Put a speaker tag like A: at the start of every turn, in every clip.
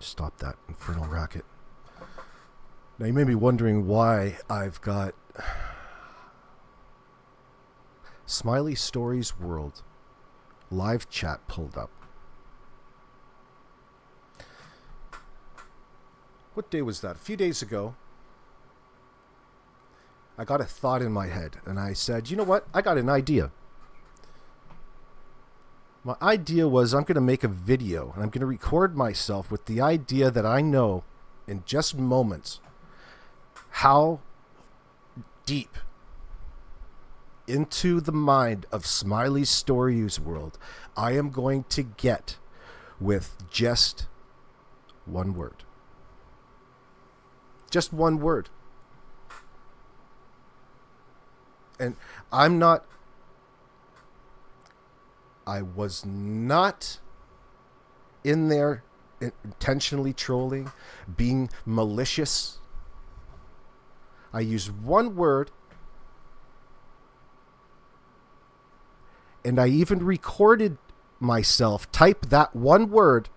A: Stop that infernal racket. Now you may be wondering why I've got Smiley Stories World live chat pulled up. What day was that? A few days ago, I got a thought in my head, and I said, you know what? I got an idea. My idea was I'm going to make a video, and I'm going to record myself with the idea that I know in just moments how deep into the mind of Smiley Stories World I am going to get with just one word. Just one word. And I was not in there intentionally trolling, being malicious. I used one word, and I even recorded myself type that one word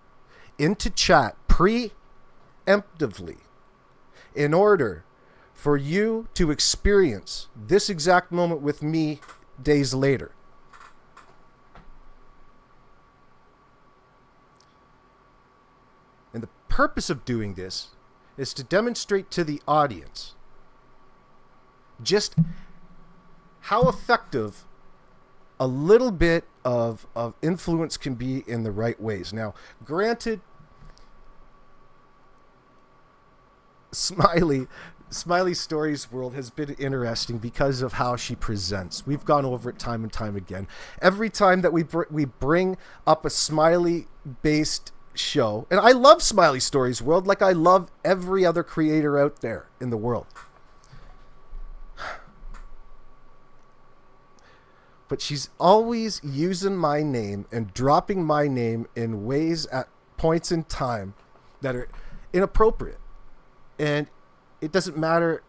A: into chat preemptively in order for you to experience this exact moment with me days later. And the purpose of doing this is to demonstrate to the audience just how effective a little bit of influence can be in the right ways. Now, granted, Smiley Stories World has been interesting because of how she presents. We've gone over it time and time again. Every time that we bring up a Smiley-based show, and I love Smiley Stories World like I love every other creator out there in the world. But she's always using my name and dropping my name in ways at points in time that are inappropriate. And it doesn't matter.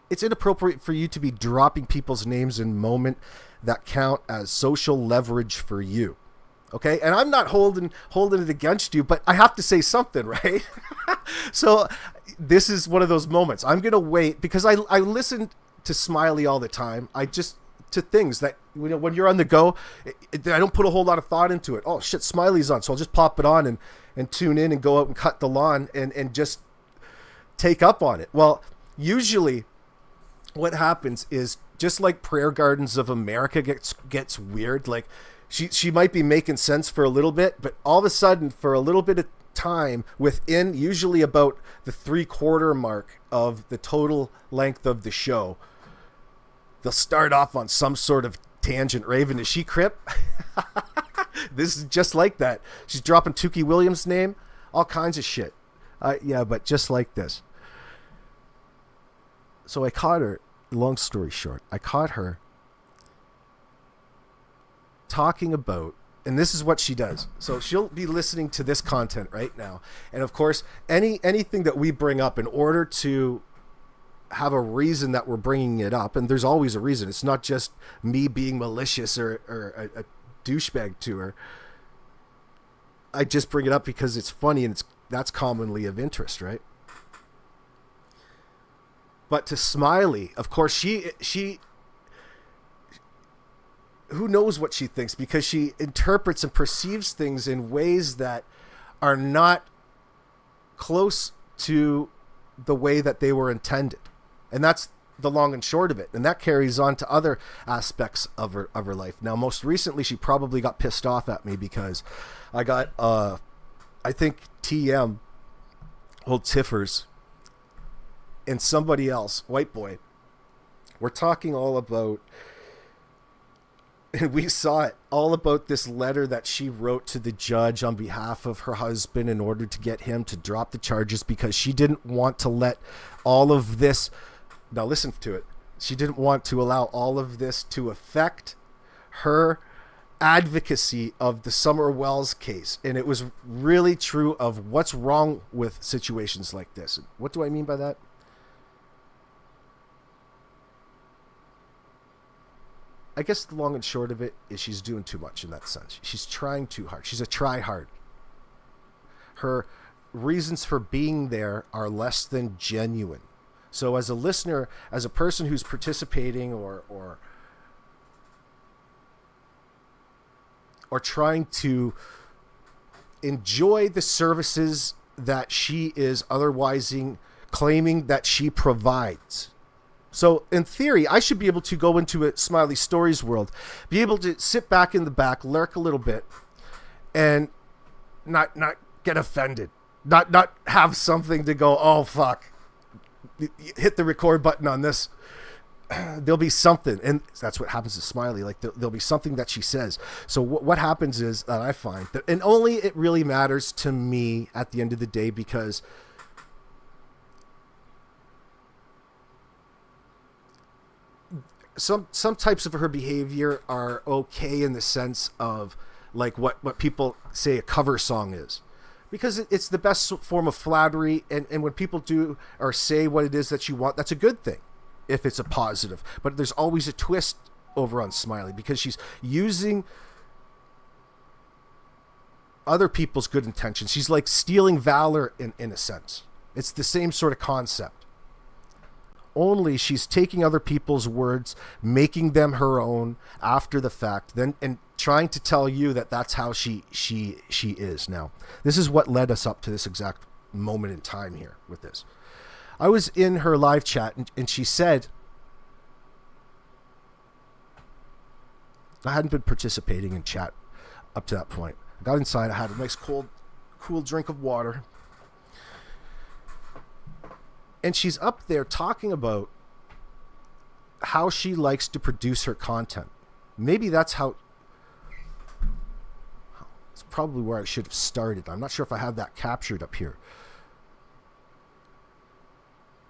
A: It's inappropriate for you to be dropping people's names in moment that count as social leverage for you. Okay? And I'm not holding it against you, but I have to say something, right? So this is one of those moments. I'm going to wait because I listen to Smiley all the time. To things that, you know, when you're on the go, I don't put a whole lot of thought into it. Oh shit, Smiley's on, so I'll just pop it on and tune in and go out and cut the lawn and just take up on it. Well, usually what happens is just like Prayer Gardens of America gets weird. Like she might be making sense for a little bit, but all of a sudden for a little bit of time within usually about the 3/4 mark of the total length of the show, they'll start off on some sort of tangent. Raven, is she Crip? This is just like that. She's dropping Tukey Williams' name, all kinds of shit. Yeah, but just like this. So I caught her, long story short, I caught her talking about, and this is what she does. So she'll be listening to this content right now. And of course, anything that we bring up in order to have a reason that we're bringing it up, and there's always a reason. It's not just me being malicious or a douchebag to her. I just bring it up because it's funny and that's commonly of interest, right? But to Smiley, of course, she who knows what she thinks, because she interprets and perceives things in ways that are not close to the way that they were intended. And that's the long and short of it. And that carries on to other aspects of her life. Now, most recently, she probably got pissed off at me because I got, I think TM, old Tiffers, and somebody else, white boy, we're talking all about, and we saw it, all about this letter that she wrote to the judge on behalf of her husband in order to get him to drop the charges because she didn't want to let all of this, now listen to it, she didn't want to allow all of this to affect her advocacy of the Summer Wells case. And it was really true of what's wrong with situations like this. What do I mean by that? I guess the long and short of it is she's doing too much in that sense. She's trying too hard. She's a try hard. Her reasons for being there are less than genuine. So as a listener, as a person who's participating or trying to enjoy the services that she is otherwise claiming that she provides. So in theory, I should be able to go into a Smiley Stories world, be able to sit back in the back, lurk a little bit, and not get offended. Not have something to go, oh, fuck. Hit the record button on this. There'll be something. And that's what happens to Smiley. Like, there'll be something that she says. So what happens is that I find that, and only it really matters to me at the end of the day, because some types of her behavior are okay in the sense of like what people say a cover song is. Because it's the best form of flattery, and when people do or say what it is that you want, that's a good thing if it's a positive. But there's always a twist over on Smiley, because she's using other people's good intentions. She's like stealing valor in a sense. It's the same sort of concept. Only she's taking other people's words, making them her own after the fact, then and trying to tell you that that's how she is. Now, this is what led us up to this exact moment in time here with this. I was in her live chat, and she said, I hadn't been participating in chat up to that point. I got inside, I had a nice cool drink of water, and she's up there talking about how she likes to produce her content. Maybe that's how... It's probably where I should have started. I'm not sure if I have that captured up here.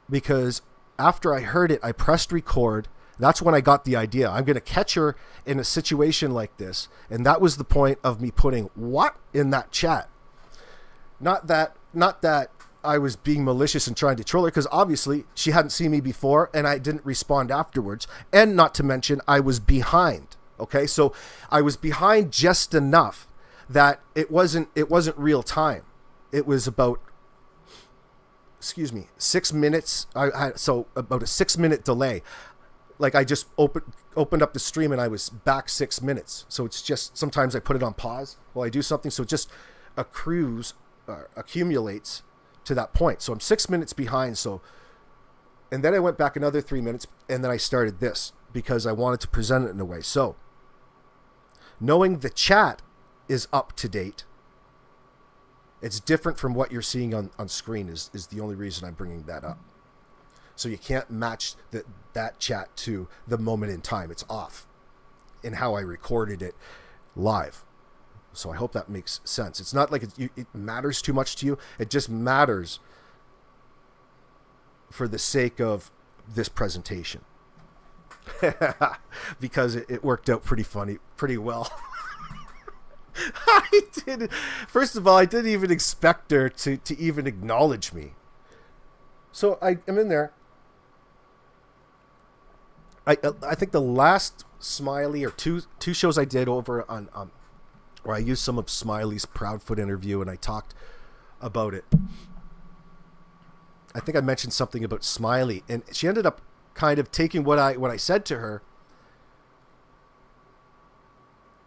A: Because after I heard it, I pressed record. That's when I got the idea. I'm going to catch her in a situation like this. And that was the point of me putting what in that chat. Not that I was being malicious and trying to troll her, because obviously she hadn't seen me before and I didn't respond afterwards. And not to mention, I was behind. Okay, so I was behind just enough that it wasn't real time. It was about 6 minutes. I had about a 6 minute delay. Like, I just opened up the stream and I was back 6 minutes. So it's just, sometimes I put it on pause while I do something. So it just accumulates to that point. So I'm 6 minutes behind. So, and then I went back another 3 minutes, and then I started this because I wanted to present it in a way. So knowing the chat is up to date, it's different from what you're seeing on screen is the only reason I'm bringing that up. So you can't match that chat to the moment in time. It's off in how I recorded it live. So I hope that makes sense. It's not like it matters too much to you. It just matters for the sake of this presentation. Because it worked out pretty well. First of all, I didn't even expect her to even acknowledge me. So I am in there. I think the last Smiley or two shows I did over on where I used some of Smiley's Proudfoot interview and I talked about it. I think I mentioned something about Smiley, and she ended up kind of taking what I said to her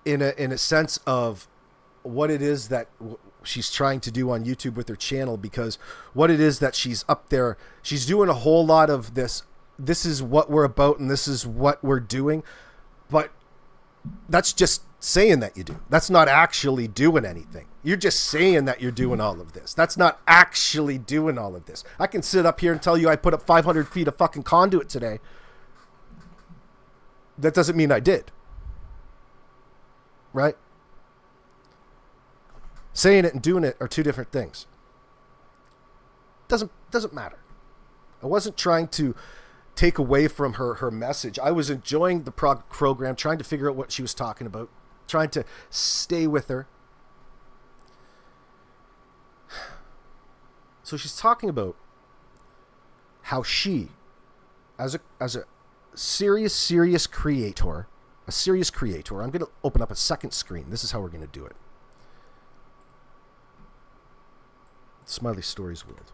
A: in a sense of what it is that she's trying to do on YouTube with her channel, because what it is that she's up there, she's doing a whole lot of this is what we're about and this is what we're doing, but that's just saying that you do. That's not actually doing anything. You're just saying that you're doing all of this. That's not actually doing all of this. I can sit up here and tell you I put up 500 feet of fucking conduit today. That doesn't mean I did. Right? Saying it and doing it are two different things. Doesn't matter. I wasn't trying to take away from her message. I was enjoying the program, trying to figure out what she was talking about, trying to stay with her. So she's talking about how she, as a serious creator, a serious creator. I'm going to open up a second screen. This is how we're going to do it. Smiley Stories World.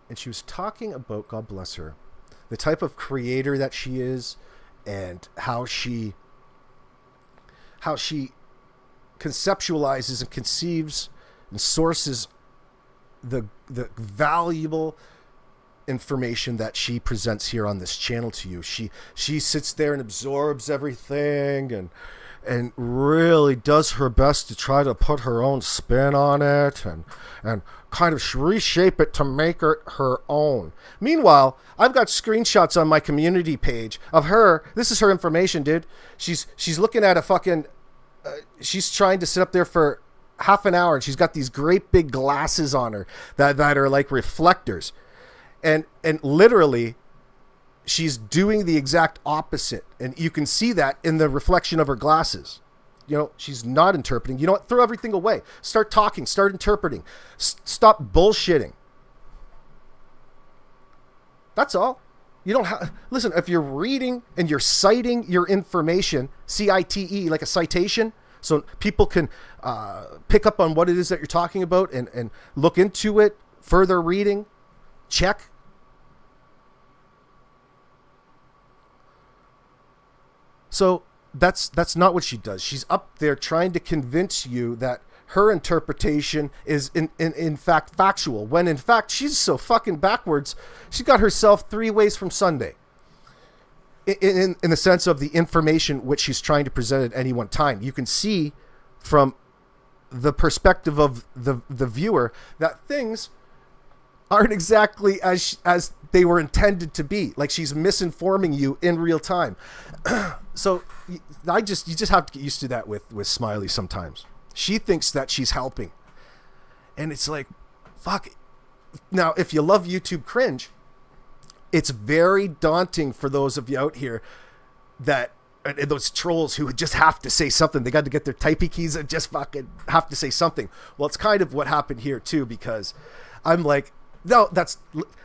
A: And she was talking about, God bless her, the type of creator that she is, and how she conceptualizes and conceives and sources the valuable information that she presents here on this channel to you. She sits there and absorbs everything and really does her best to try to put her own spin on it and kind of reshape it to make it her own. Meanwhile, I've got screenshots on my community page of her. This is her information, dude. She's looking at a fucking she's trying to sit up there for half an hour, and she's got these great big glasses on her that are like reflectors, and literally she's doing the exact opposite, and you can see that in the reflection of her glasses. You know, she's not interpreting. You know what? Throw everything away. Start talking. Start interpreting. Stop bullshitting. That's all. You don't have... Listen, if you're reading and you're citing your information, C-I-T-E, like a citation, so people can pick up on what it is that you're talking about and look into it, further reading, check. So that's not what she does. She's up there trying to convince you that her interpretation is in fact factual, when in fact she's so fucking backwards. She got herself 3 ways from Sunday in the sense of the information which she's trying to present at any one time. You can see from the perspective of the viewer that things aren't exactly as they were intended to be. Like, she's misinforming you in real time. So you just have to get used to that with Smiley sometimes. She thinks that she's helping. And it's like, fuck. Now, if you love YouTube cringe, it's very daunting for those of you out here that, and those trolls who just have to say something. They got to get their typey keys and just fucking have to say something. Well, it's kind of what happened here too, because I'm like, no,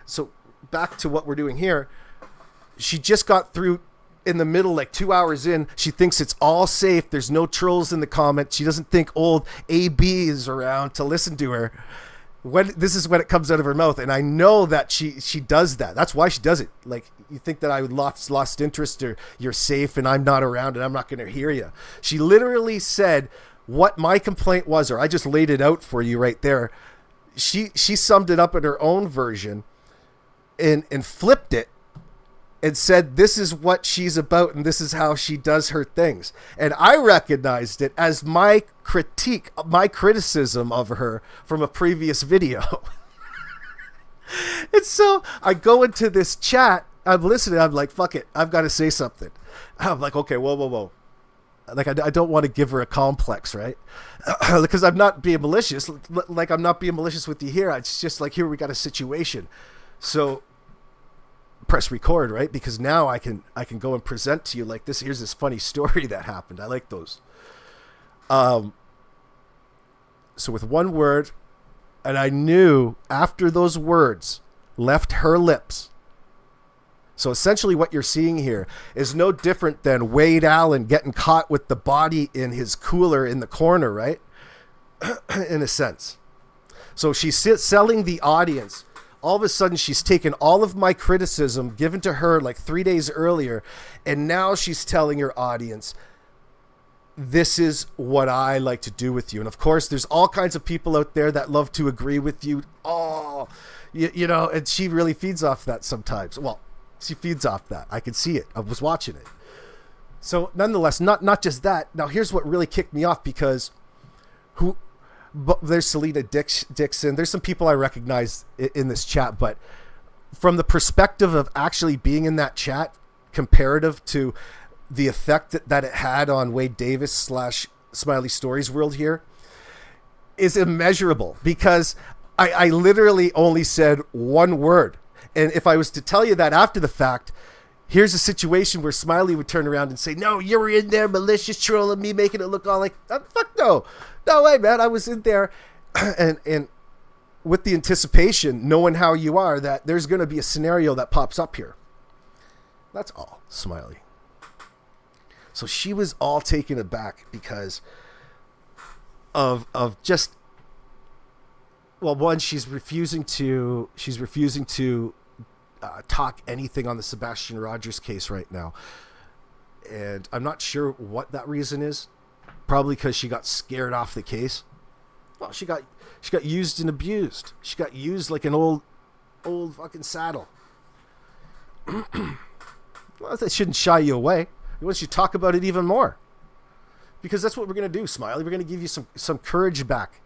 A: so back to what we're doing here. She just got through in the middle, like 2 hours in. She thinks it's all safe. There's no trolls in the comments. She doesn't think old AB is around to listen to her. This is when it comes out of her mouth. And I know that she does that. That's why she does it. Like, you think that I would lost interest, or you're safe and I'm not around and I'm not going to hear you. She literally said what my complaint was, or I just laid it out for you right there. She summed it up in her own version and flipped it and said, this is what she's about and this is how she does her things. And I recognized it as my critique, my criticism of her from a previous video. And so I go into this chat, I'm listening, I'm like, fuck it, I've got to say something. I'm like, okay, whoa. Like, I don't want to give her a complex, right? Because I'm not being malicious. Like, I'm not being malicious with you here. It's just like, here we got a situation. So press record, right? Because now I can go and present to you like this. Here's this funny story that happened. I like those. So with one word, and I knew after those words left her lips. So essentially what you're seeing here is no different than Wade Allen getting caught with the body in his cooler in the corner, right? In a sense. So she's selling the audience. All of a sudden, she's taken all of my criticism given to her like 3 days earlier, and now she's telling her audience, this is what I like to do with you. And of course, there's all kinds of people out there that love to agree with you. Oh, you know, and she really feeds off that sometimes. Well, she feeds off that. I could see it. I was watching it. So nonetheless, not just that. Now, here's what really kicked me off, because there's Selena Dixon. There's some people I recognize in this chat, but from the perspective of actually being in that chat, comparative to the effect that it had on Wade Davis / Smiley Stories World here, is immeasurable, because I literally only said one word. And if I was to tell you that after the fact, here's a situation where Smiley would turn around and say, no, you were in there malicious trolling me, making it look all like, fuck no. No way, man. I was in there. And with the anticipation, knowing how you are, that there's going to be a scenario that pops up here. That's all, Smiley. So she was all taken aback because of just, well, one, she's refusing to talk anything on the Sebastian Rogers case right now, and I'm not sure what that reason is. Probably because she got scared off the case. Well, she got used and abused. She got used like an old fucking saddle. Well, that shouldn't shy you away. It wants you to talk about it even more, because that's what we're going to do, Smiley. We're going to give you some courage back.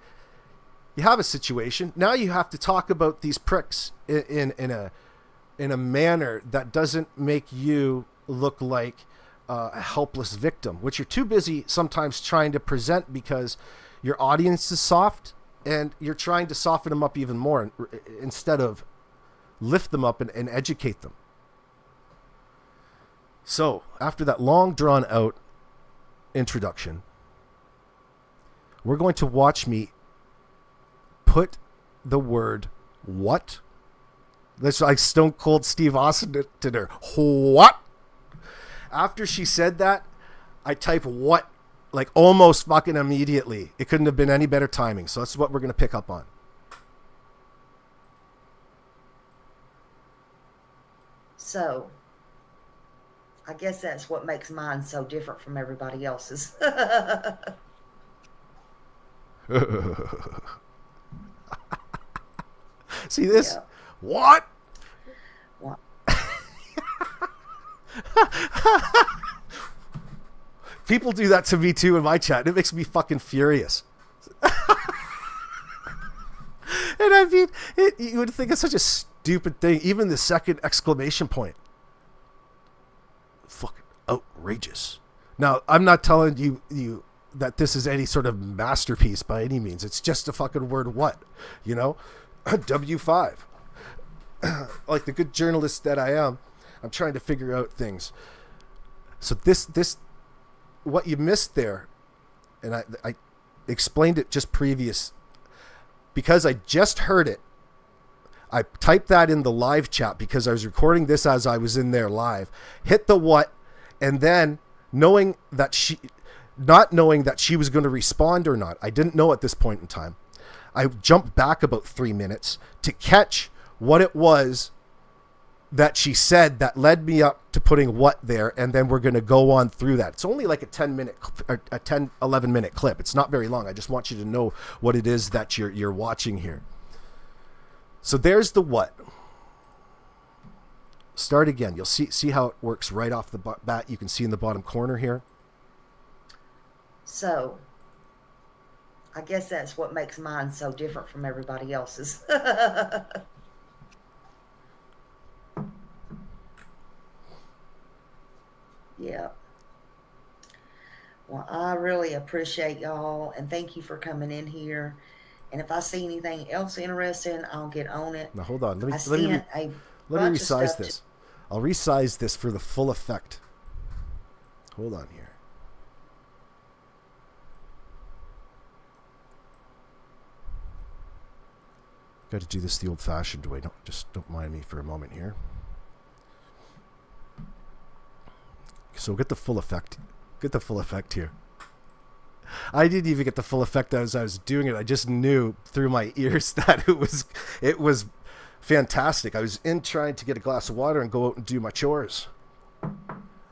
A: You have a situation. Now you have to talk about these pricks in a manner that doesn't make you look like a helpless victim, which you're too busy sometimes trying to present because your audience is soft, and you're trying to soften them up even more instead of lift them up and educate them. So after that long drawn out introduction, we're going to watch me put the word "what." That's like Stone Cold Steve Austin to her. What? After she said that, I type "what" like almost fucking immediately. It couldn't have been any better timing. So that's what we're going to pick up on.
B: So, I guess that's what makes mine so different from everybody else's.
A: See this?
B: Yeah.
A: What?
B: What?
A: People do that to me too in my chat. It makes me fucking furious. And I mean, you would think it's such a stupid thing. Even the second exclamation point. Fucking outrageous. Now, I'm not telling you that this is any sort of masterpiece by any means. It's just a fucking word "what," you know? W5. Like the good journalist that I am, I'm trying to figure out things. So this what you missed there, and I explained it just previous, because I just heard it. I typed that in the live chat because I was recording this as I was in there live. Hit the "what," and then not knowing that she was going to respond or not. I didn't know at this point in time. I jumped back about 3 minutes to catch what it was that she said that led me up to putting "what" there, and then we're going to go on through that. It's only like a 11 minute clip. It's not very long. I just want you to know what it is that you're watching here. So there's the "what." Start again. You'll see how it works right off the bat. You can see in the bottom corner here.
B: So, I guess that's what makes mine so different from everybody else's. Yeah. Well, I really appreciate y'all, and thank you for coming in here. And if I see anything else interesting, I'll get on it.
A: Now hold on.
B: I sent a
A: let me
B: bunch of
A: resize
B: stuff
A: this. I'll resize this for the full effect. Hold on here. Got to do this the old-fashioned way. Don't mind me for a moment here. So get the full effect. Get the full effect here. I didn't even get the full effect as I was doing it. I just knew through my ears that it was fantastic. I was in trying to get a glass of water and go out and do my chores.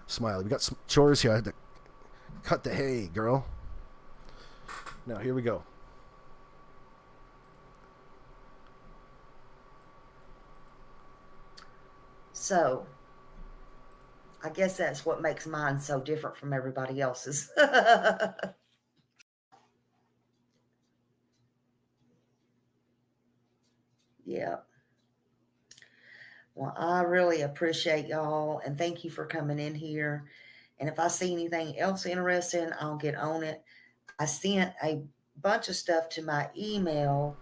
A: Smiley, we got some chores here. I had to cut the hay, girl. Now here we go.
B: So, I guess that's what makes mine so different from everybody else's. Yeah. Well, I really appreciate y'all, and thank you for coming in here. And if I see anything else interesting, I'll get on it. I sent a bunch of stuff to my email,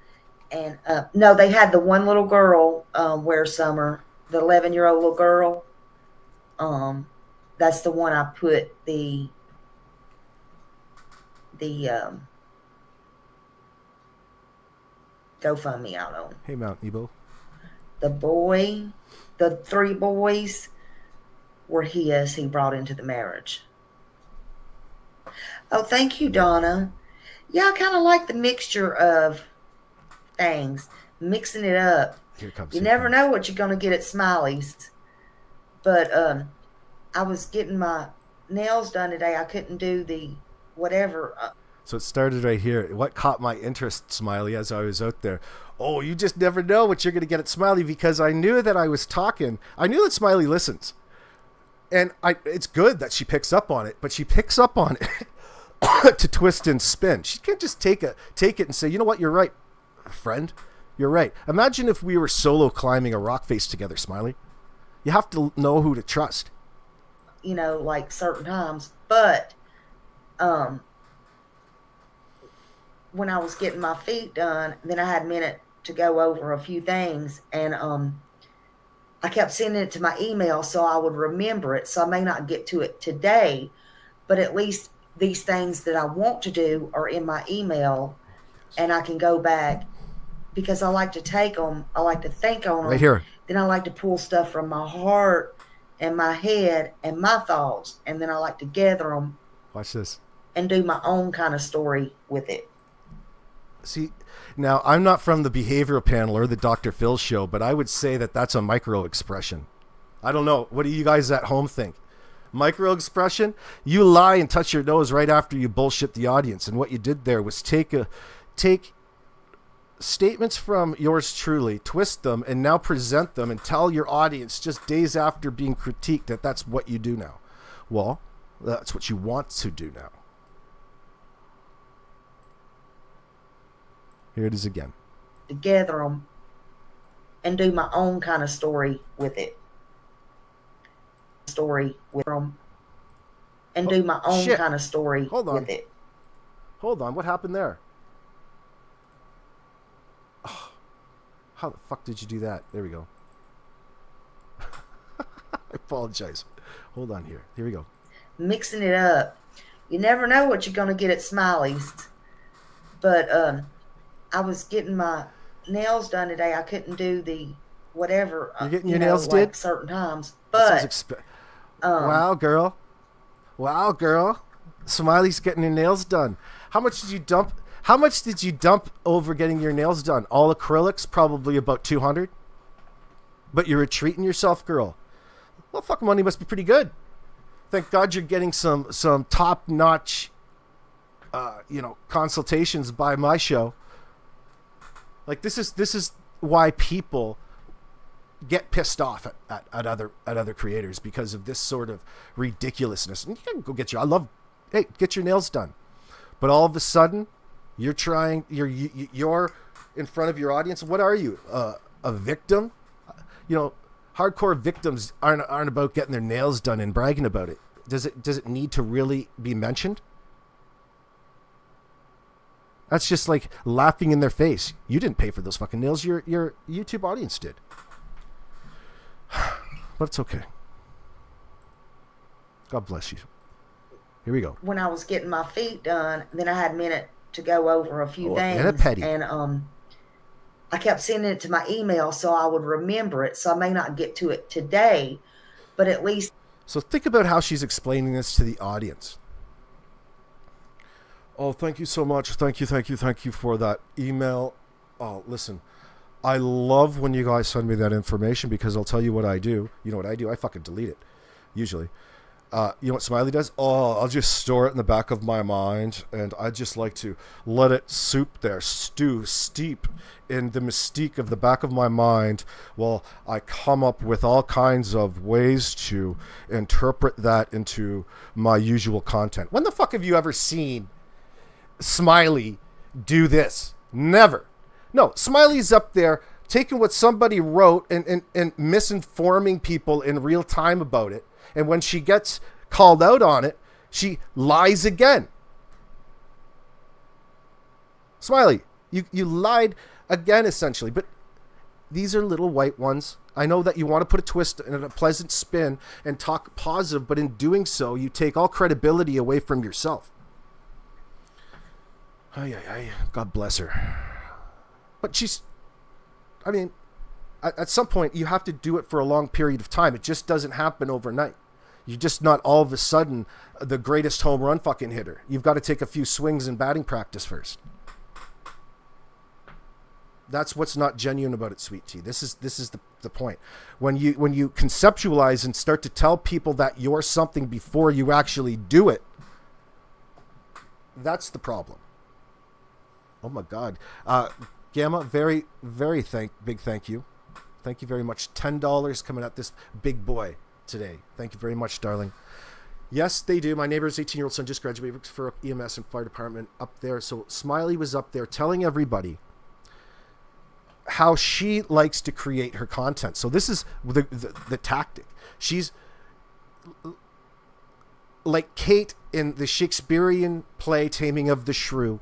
B: and no, they had the one little girl wear summer, the 11-year-old little girl. That's the one I put the GoFundMe out on.
A: Hey, Mount Nebo.
B: The 3 boys were his. He brought into the marriage. Oh, thank you, Donna. Yeah, I kind of like the mixture of things, mixing it up.
A: Here it comes.
B: You never know what you're going to get at Smiley's. But I was getting my nails done today. I couldn't do the whatever.
A: So it started right here. What caught my interest, Smiley, as I was out there? Oh, you just never know what you're going to get at Smiley, because I knew that I was talking. I knew that Smiley listens. And it's good that she picks up on it, but she picks up on it to twist and spin. She can't just take it and say, you know what, you're right, friend. You're right. Imagine if we were solo climbing a rock face together, Smiley. You have to know who to trust.
B: You know, like certain times. But when I was getting my feet done, then I had a minute to go over a few things, and I kept sending it to my email so I would remember it. So I may not get to it today, but at least these things that I want to do are in my email, and I can go back, because I like to take them. I like to think on them.
A: Right here.
B: Then I like to pull stuff from my heart and my head and my thoughts, and then I like to gather them.
A: Watch this.
B: And do my own kind of story with it.
A: See, now I'm not from the behavioral panel or the Dr. Phil show, but I would say that that's a micro expression. I don't know. What do you guys at home think? Micro expression? You lie and touch your nose right after you bullshit the audience. And what you did there was take statements from yours truly, twist them, and now present them and tell your audience just days after being critiqued that that's what you do now. Well, that's what you want to do now. Here it is again.
B: To gather them and do my own kind of story with it. Story with them. And do my own kind of story with it.
A: Hold on. What happened there? Oh, how the fuck did you do that? There we go. I apologize. Hold on here. Here we go.
B: Mixing it up. You never know what you're going to get at Smiley's. But I was getting my nails done today. I couldn't do the whatever.
A: You're getting your nails did?
B: Like certain times. But
A: wow, girl. Wow, girl. Smiley's getting her nails done. How much did you dump? How much did you dump over getting your nails done? All acrylics, probably about 200. But you're treating yourself, girl. Well, fuck, money must be pretty good. Thank God you're getting some top-notch, consultations by my show. Like this is why people get pissed off at other creators, because of this sort of ridiculousness. And you can go get get your nails done, but all of a sudden you're in front of your audience. What are you, a victim? Hardcore victims aren't about getting their nails done and bragging about it. Does it need to really be mentioned? That's just like laughing in their face. You didn't pay for those fucking nails. Your YouTube audience did. But it's okay. God bless you. Here we go.
B: When I was getting my feet done, then I had a minute to go over a few things.
A: And a petty.
B: And I kept sending it to my email so I would remember it. So I may not get to it today, but at least.
A: So think about how she's explaining this to the audience. Oh, thank you so much. Thank you for that email. Oh, listen, I love when you guys send me that information, because I'll tell you what I do. You know what I do? I fucking delete it, usually. You know what Smiley does? Oh, I'll just store it in the back of my mind, and I just like to let it steep in the mystique of the back of my mind while I come up with all kinds of ways to interpret that into my usual content. When the fuck have you ever seen Smiley do this? Never. No, Smiley's up there taking what somebody wrote and misinforming people in real time about it. And when she gets called out on it, she lies again. Smiley, you lied again, essentially. But these are little white ones. I know that you want to put a twist and a pleasant spin and talk positive, but in doing so, you take all credibility away from yourself. God bless her. But I mean, at some point you have to do it for a long period of time. It just doesn't happen overnight. You're just not all of a sudden the greatest home run fucking hitter. You've got to take a few swings in batting practice first. That's what's not genuine about it, Sweet Tea. This is the point. When you conceptualize and start to tell people that you're something before you actually do it, that's the problem. Oh my God. Gamma, very, very big thank you. Thank you very much. $10 coming at this big boy today. Thank you very much, darling. Yes, they do. My neighbor's 18-year-old son just graduated, works for EMS and fire department up there. So Smiley was up there telling everybody how she likes to create her content. So this is the tactic. She's like Kate in the Shakespearean play Taming of the Shrew.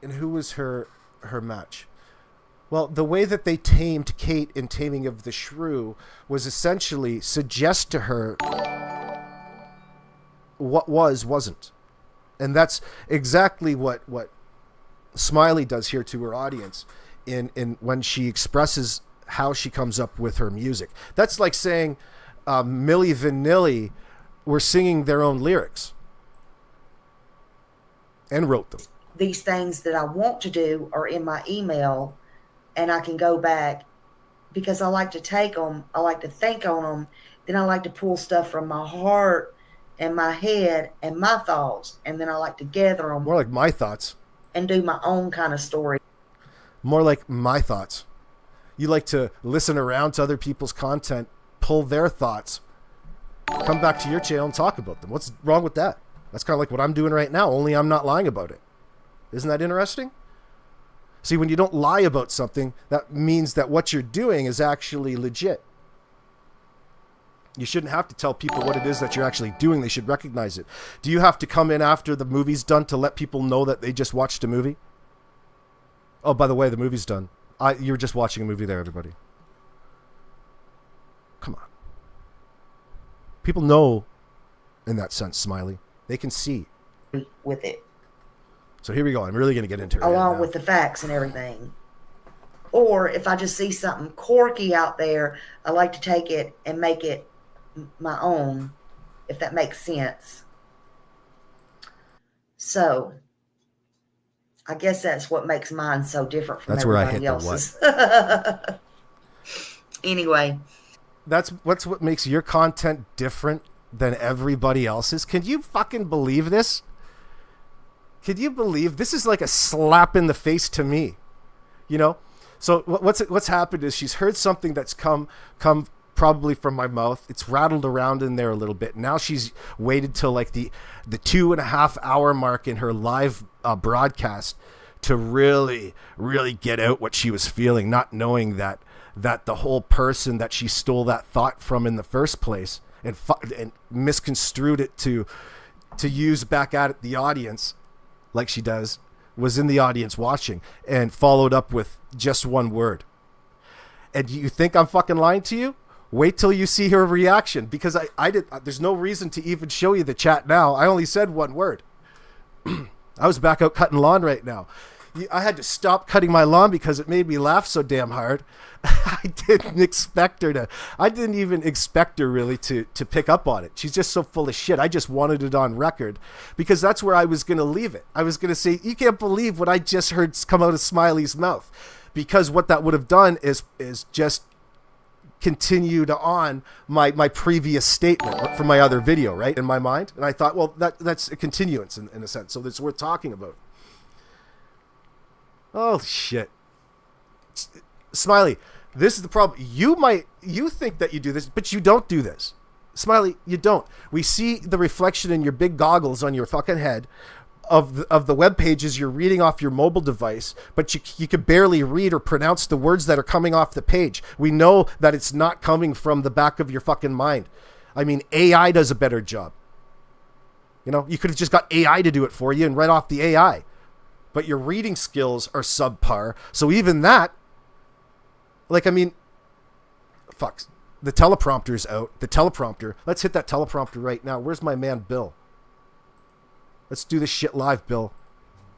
A: And who was her match? Well, the way that they tamed Kate in Taming of the Shrew was essentially suggest to her what wasn't. And that's exactly what Smiley does here to her audience in when she expresses how she comes up with her music. That's like saying Milli Vanilli were singing their own lyrics and wrote them.
B: These things that I want to do are in my email, and I can go back because I like to take them. I like to think on them. Then I like to pull stuff from my heart and my head and my thoughts, and then I like to gather them.
A: More like my thoughts.
B: And do my own kind of story.
A: More like my thoughts. You like to listen around to other people's content, pull their thoughts, come back to your channel and talk about them. What's wrong with that? That's kind of like what I'm doing right now, only I'm not lying about it. Isn't that interesting? See, when you don't lie about something, that means that what you're doing is actually legit. You shouldn't have to tell people what it is that you're actually doing. They should recognize it. Do you have to come in after the movie's done to let people know that they just watched a movie? Oh, by the way, the movie's done. You were just watching a movie there, everybody. Come on. People know in that sense, Smiley. They can see.
B: With it.
A: So here we go. I'm really going to get into it.
B: Along with the facts and everything. Or if I just see something quirky out there, I like to take it and make it my own, if that makes sense. So, I guess that's what makes mine so different from everybody else's. Anyway.
A: That's what makes your content different than everybody else's. Can you fucking believe this? Can you believe this is like a slap in the face to me? You know? So what's happened is she's heard something that's come probably from my mouth. It's rattled around in there a little bit. Now she's waited till like the 2.5 hour mark in her live broadcast to really, really get out what she was feeling, not knowing that the whole person that she stole that thought from in the first place and misconstrued it to use back at the audience like she does, was in the audience watching and followed up with just one word. And you think I'm fucking lying to you? Wait till you see her reaction, because I did. There's no reason to even show you the chat now. I only said one word. I was back out cutting lawn right now. I had to stop cutting my lawn because it made me laugh so damn hard. I didn't even expect her really to pick up on it. She's just so full of shit. I just wanted it on record because that's where I was going to leave it. I was going to say, you can't believe what I just heard come out of Smiley's mouth, because what that would have done is just continued on my previous statement from my other video, right, in my mind. And I thought, well, that's a continuance in a sense, so it's worth talking about. Oh shit, Smiley, this is the problem. You think that you do this, but you don't do this. Smiley, you don't. We see the reflection in your big goggles on your fucking head of the web pages you're reading off your mobile device, but you could barely read or pronounce the words that are coming off the page. We know that it's not coming from the back of your fucking mind. I mean, AI does a better job. You know, you could have just got AI to do it for you and write off the AI. But your reading skills are subpar. So even that, like, I mean, fuck, the teleprompter's out. The teleprompter. Let's hit that teleprompter right now. Where's my man, Bill? Let's do this shit live, Bill.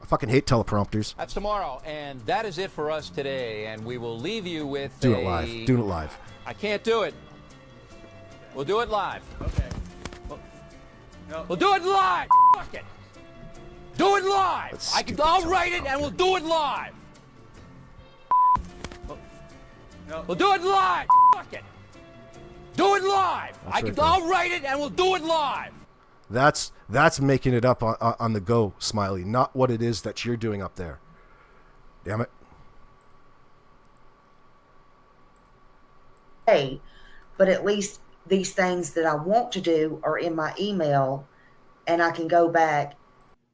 A: I fucking hate teleprompters.
C: That's tomorrow, and that is it for us today. And we will leave you with
A: Do it live. Do it live.
C: I can't do it. We'll do it live.
D: Okay.
C: We'll do it live. Fuck it. Do it live. I'll write it, and we'll do it live. We'll do it live. Fuck it. Do it live. I'll write it, and we'll do it live.
A: That's making it up on the go, Smiley, not what it is that you're doing up there. Damn it.
B: Hey, but at least these things that I want to do are in my email, and I can go back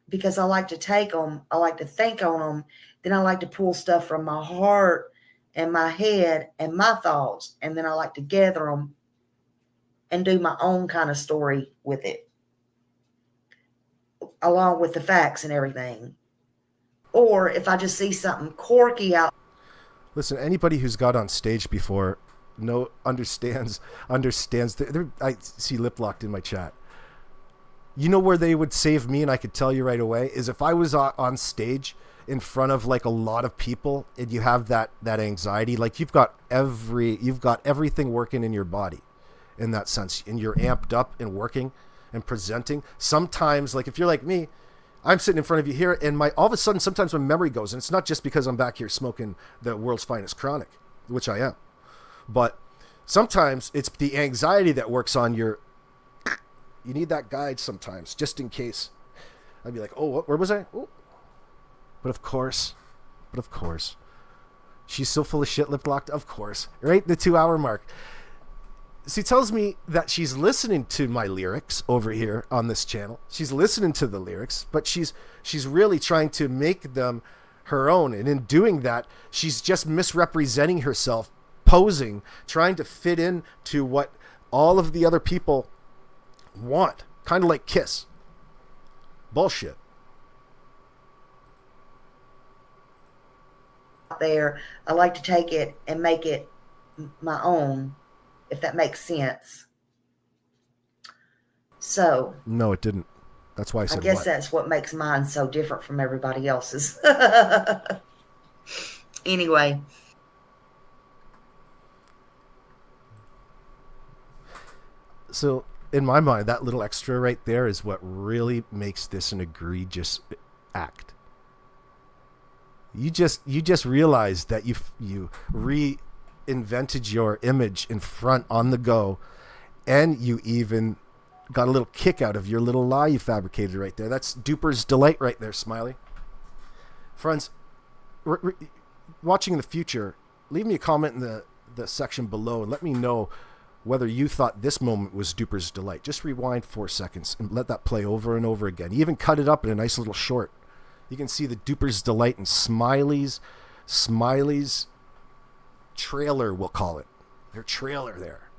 B: because I like to take them. I like to think on them. Then I like to pull stuff from my heart and my head and my thoughts, and then I like to gather them and do my own kind of story with it, along with the facts and everything. Or if I just see something quirky out.
A: Listen, anybody who's got on stage before understands. I see lip locked in my chat. You know where they would save me, and I could tell you right away, is if I was on stage in front of like a lot of people, and you have that anxiety, like you've got everything working in your body, in that sense, and you're amped up and working and presenting. Sometimes, like if you're like me, I'm sitting in front of you here, and all of a sudden, sometimes my memory goes, and it's not just because I'm back here smoking the world's finest chronic, which I am, but sometimes it's the anxiety that works on your. You need that guide sometimes, just in case. I'd be like, oh, where was I? Oh. But of course, she's so full of shit, lip locked. Of course, right? The 2-hour mark. She tells me that she's listening to my lyrics over here on this channel. She's listening to the lyrics, but she's really trying to make them her own. And in doing that, she's just misrepresenting herself, posing, trying to fit in to what all of the other people want. Kind of like Kiss. Bullshit.
B: There, I like to take it and make it my own, if that makes sense. So
A: no, it didn't. That's why I said
B: I guess
A: what?
B: that's what makes mine so different from everybody else's. Anyway,
A: so in my mind, that little extra right there is what really makes this an egregious act. You just realized that you reinvented your image in front on the go, and you even got a little kick out of your little lie you fabricated right there. That's duper's delight right there, Smiley. Friends, watching in the future, leave me a comment in the section below and let me know whether you thought this moment was duper's delight. Just rewind 4 seconds and let that play over and over again. You even cut it up in a nice little short. You can see the duper's delight in Smiley's trailer, we'll call it. Their trailer there.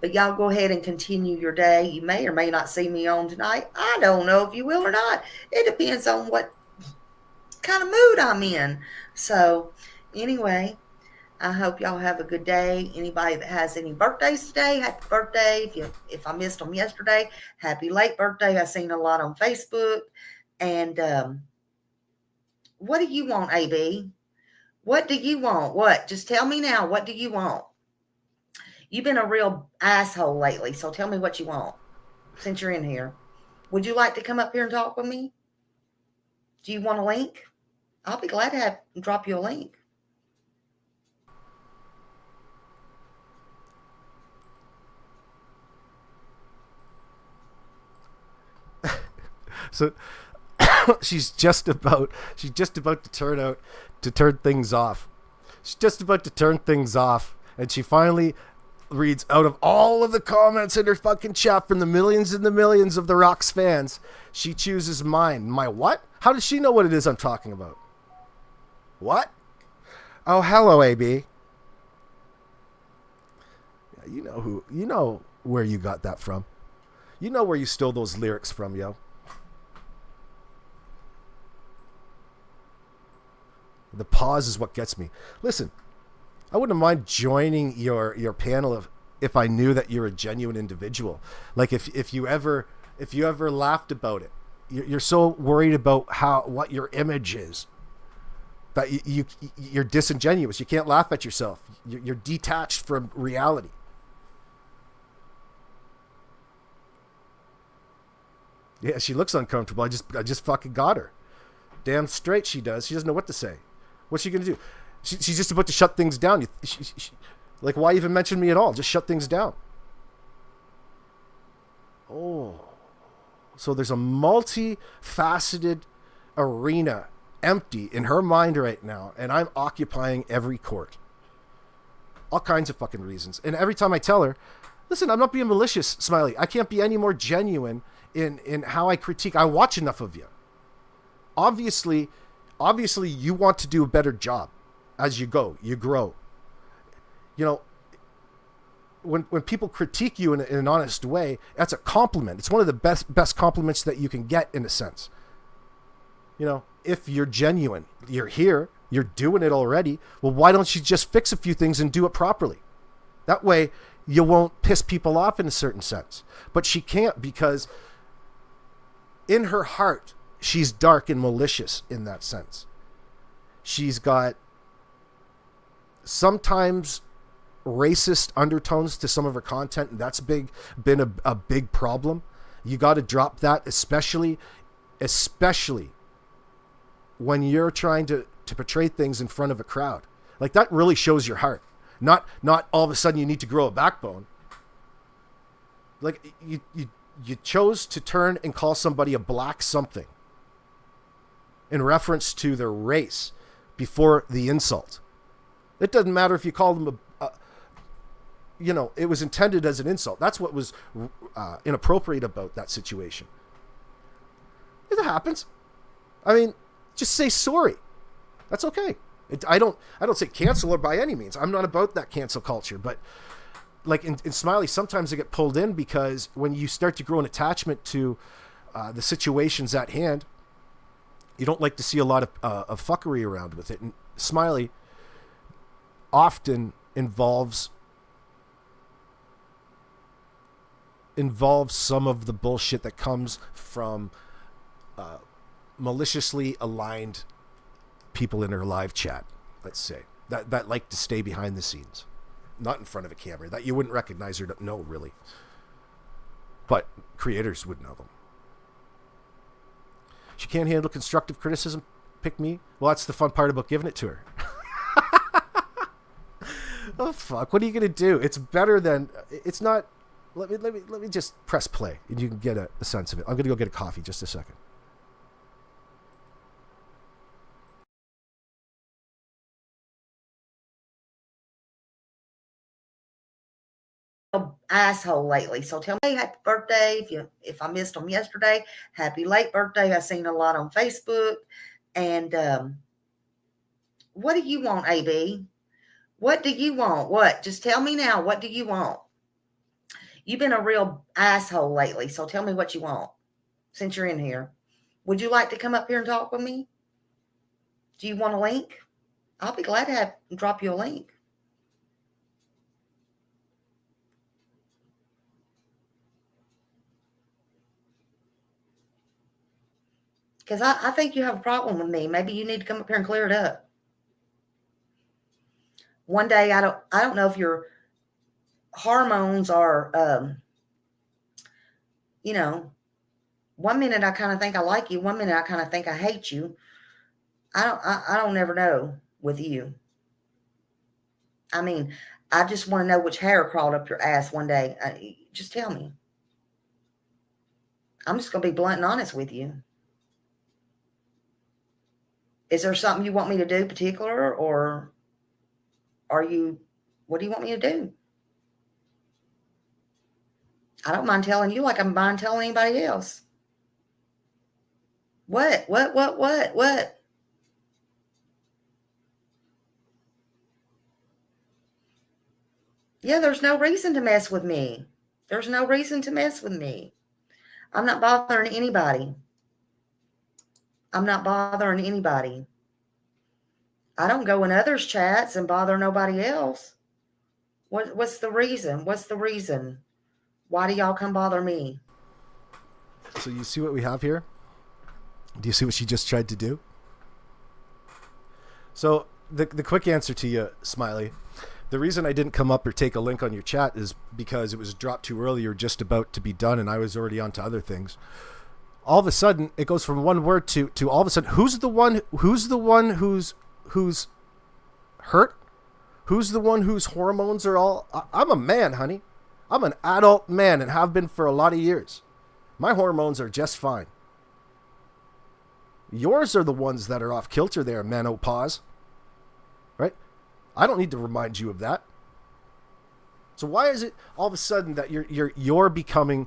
B: but y'all go ahead and continue your day. You may or may not see me on tonight. I don't know if you will or not. It depends on what kind of mood I'm in. So anyway, I hope y'all have a good day. Anybody that has any birthdays today, happy birthday. If I missed them yesterday, happy late birthday. I've seen a lot on Facebook. And what do you want, AB? What do you want? What? Just tell me now. What do you want? You've been a real asshole lately, so tell me what you want since you're in here. Would you like to come up here and talk with me? Do you want a link? I'll be glad to drop you a link.
A: So she's just about to turn things off. She's just about to turn things off, and she finally reads out of all of the comments in her fucking chat from the millions and the millions of the Rocks fans. She chooses mine. My what? How does she know what it is I'm talking about? What? Oh, hello, AB. Yeah, you know where you got that from. You know where you stole those lyrics from, yo. The pause is what gets me. Listen, I wouldn't mind joining your panel if I knew that you're a genuine individual. Like if you ever laughed about it, you're so worried about what your image is that you're disingenuous. You can't laugh at yourself. You're detached from reality. Yeah, she looks uncomfortable. I just fucking got her. Damn straight she does. She doesn't know what to say. What's she gonna do? She's just about to shut things down. Like, why even mention me at all? Just shut things down. Oh. So there's a multifaceted arena empty in her mind right now, and I'm occupying every court. All kinds of fucking reasons. And every time I tell her, listen, I'm not being malicious, Smiley. I can't be any more genuine in how I critique. I watch enough of you. Obviously you want to do a better job as you go. You grow. You know, when people critique you in an honest way, that's a compliment. It's one of the best compliments that you can get, in a sense. You know, if you're genuine, you're here, you're doing it already. Well, why don't you just fix a few things and do it properly? That way you won't piss people off in a certain sense. But she can't, because in her heart, she's dark and malicious in that sense. She's got sometimes racist undertones to some of her content, and that's been a big problem. You got to drop that, especially when you're trying to portray things in front of a crowd. Like, that really shows your heart. Not all of a sudden you need to grow a backbone. Like, you chose to turn and call somebody a black something in reference to their race before the insult. It doesn't matter if you call them it was intended as an insult. That's what was inappropriate about that situation. It happens. I mean, just say sorry. That's okay. I don't say cancel her by any means. I'm not about that cancel culture. But like in Smiley, sometimes I get pulled in because when you start to grow an attachment to the situations at hand, you don't like to see a lot of fuckery around with it. And Smiley often involves some of the bullshit that comes from maliciously aligned people in her live chat, let's say, that like to stay behind the scenes, not in front of a camera, that you wouldn't recognize or know, really. But creators would know them. She can't handle constructive criticism. Pick me. Well, that's the fun part about giving it to her. Oh, fuck. What are you going to do? It's better than... It's not... Let me just press play, and you can get a sense of it. I'm going to go get a coffee just a second.
B: Asshole lately. So tell me, happy birthday. If I missed them yesterday, happy late birthday. I seen a lot on Facebook. And what do you want, AB? What do you want? What? Just tell me now. What do you want? You've been a real asshole lately. So tell me what you want since you're in here. Would you like to come up here and talk with me? Do you want a link? I'll be glad to drop you a link. Because I think you have a problem with me. Maybe you need to come up here and clear it up. One day, I don't know if your hormones are, 1 minute I kind of think I like you. 1 minute I kind of think I hate you. I don't never know with you. I mean, I just want to know which hair crawled up your ass one day. Just tell me. I'm just going to be blunt and honest with you. Is there something you want me to do particular, or what do you want me to do? I don't mind telling you like I mind telling anybody else. What? Yeah, there's no reason to mess with me. There's no reason to mess with me. I'm not bothering anybody. I'm not bothering anybody. I don't go in others' chats and bother nobody else. What's the reason? What's the reason? Why do y'all come bother me?
A: So you see what we have here? Do you see what she just tried to do? So the quick answer to you, Smiley, the reason I didn't come up or take a link on your chat is because it was dropped too early or just about to be done and I was already on to other things. All of a sudden, it goes from one word to all of a sudden, who's the one who's hurt? Who's the one whose hormones are all... I'm a man, honey. I'm an adult man and have been for a lot of years. My hormones are just fine. Yours are the ones that are off kilter there, menopause. Right? I don't need to remind you of that. So why is it all of a sudden that you're becoming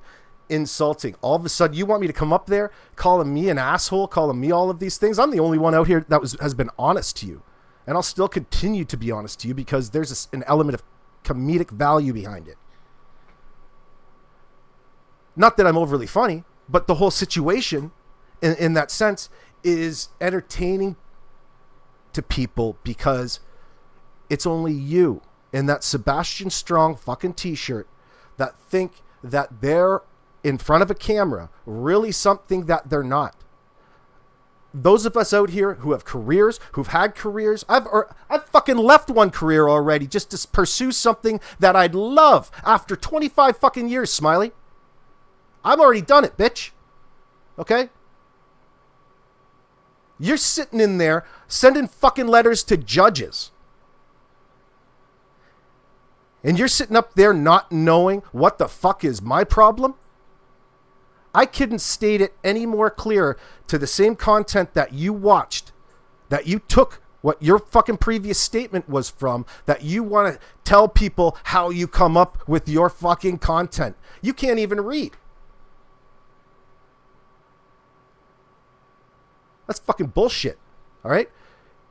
A: insulting? All of a sudden you want me to come up there calling me an asshole, calling me all of these things? I'm the only one out here that has been honest to you. And I'll still continue to be honest to you because there's an element of comedic value behind it. Not that I'm overly funny, but the whole situation in that sense is entertaining to people because it's only you in that Sebastian Strong fucking t-shirt that think that they're in front of a camera really something that they're not. Those of us out here who have careers, who've had careers, I've fucking left one career already just to pursue something that I'd love after 25 fucking years, Smiley. I've already done it, bitch. Okay? You're sitting in there sending fucking letters to judges. And you're sitting up there not knowing what the fuck is my problem? I couldn't state it any more clear to the same content that you watched, that you took what your fucking previous statement was from, that you want to tell people how you come up with your fucking content. You can't even read. That's fucking bullshit. All right?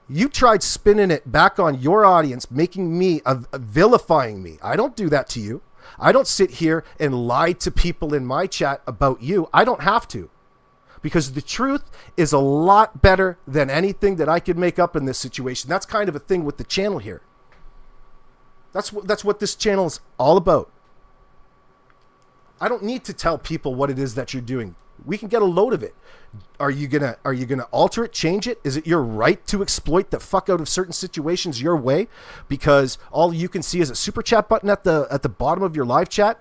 A: You tried spinning it back on your audience, making me, vilifying me. I don't do that to you. I don't sit here and lie to people in my chat about you. I don't have to. Because the truth is a lot better than anything that I could make up in this situation. That's kind of a thing with the channel here. That's what this channel is all about. I don't need to tell people what it is that you're doing. We can get a load of it. Are you gonna alter it, change it? Is it your right to exploit the fuck out of certain situations your way because all you can see is a super chat button at the bottom of your live chat?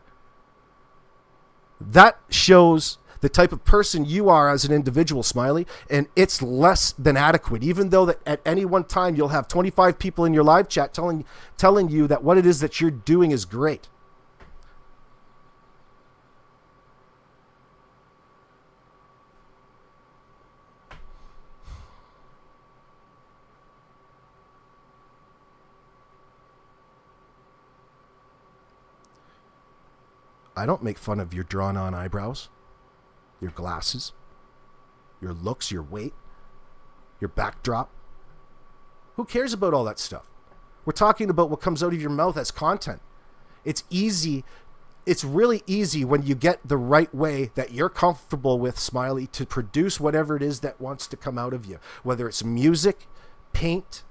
A: That shows the type of person you are as an individual, Smiley, and it's less than adequate. Even though that at any one time you'll have 25 people in your live chat telling you that what it is that you're doing is great. I don't make fun of your drawn-on eyebrows, your glasses, your looks, your weight, your backdrop. Who cares about all that stuff? We're talking about what comes out of your mouth as content. It's easy. It's really easy when you get the right way that you're comfortable with, Smiley, to produce whatever it is that wants to come out of you. Whether it's music, paint,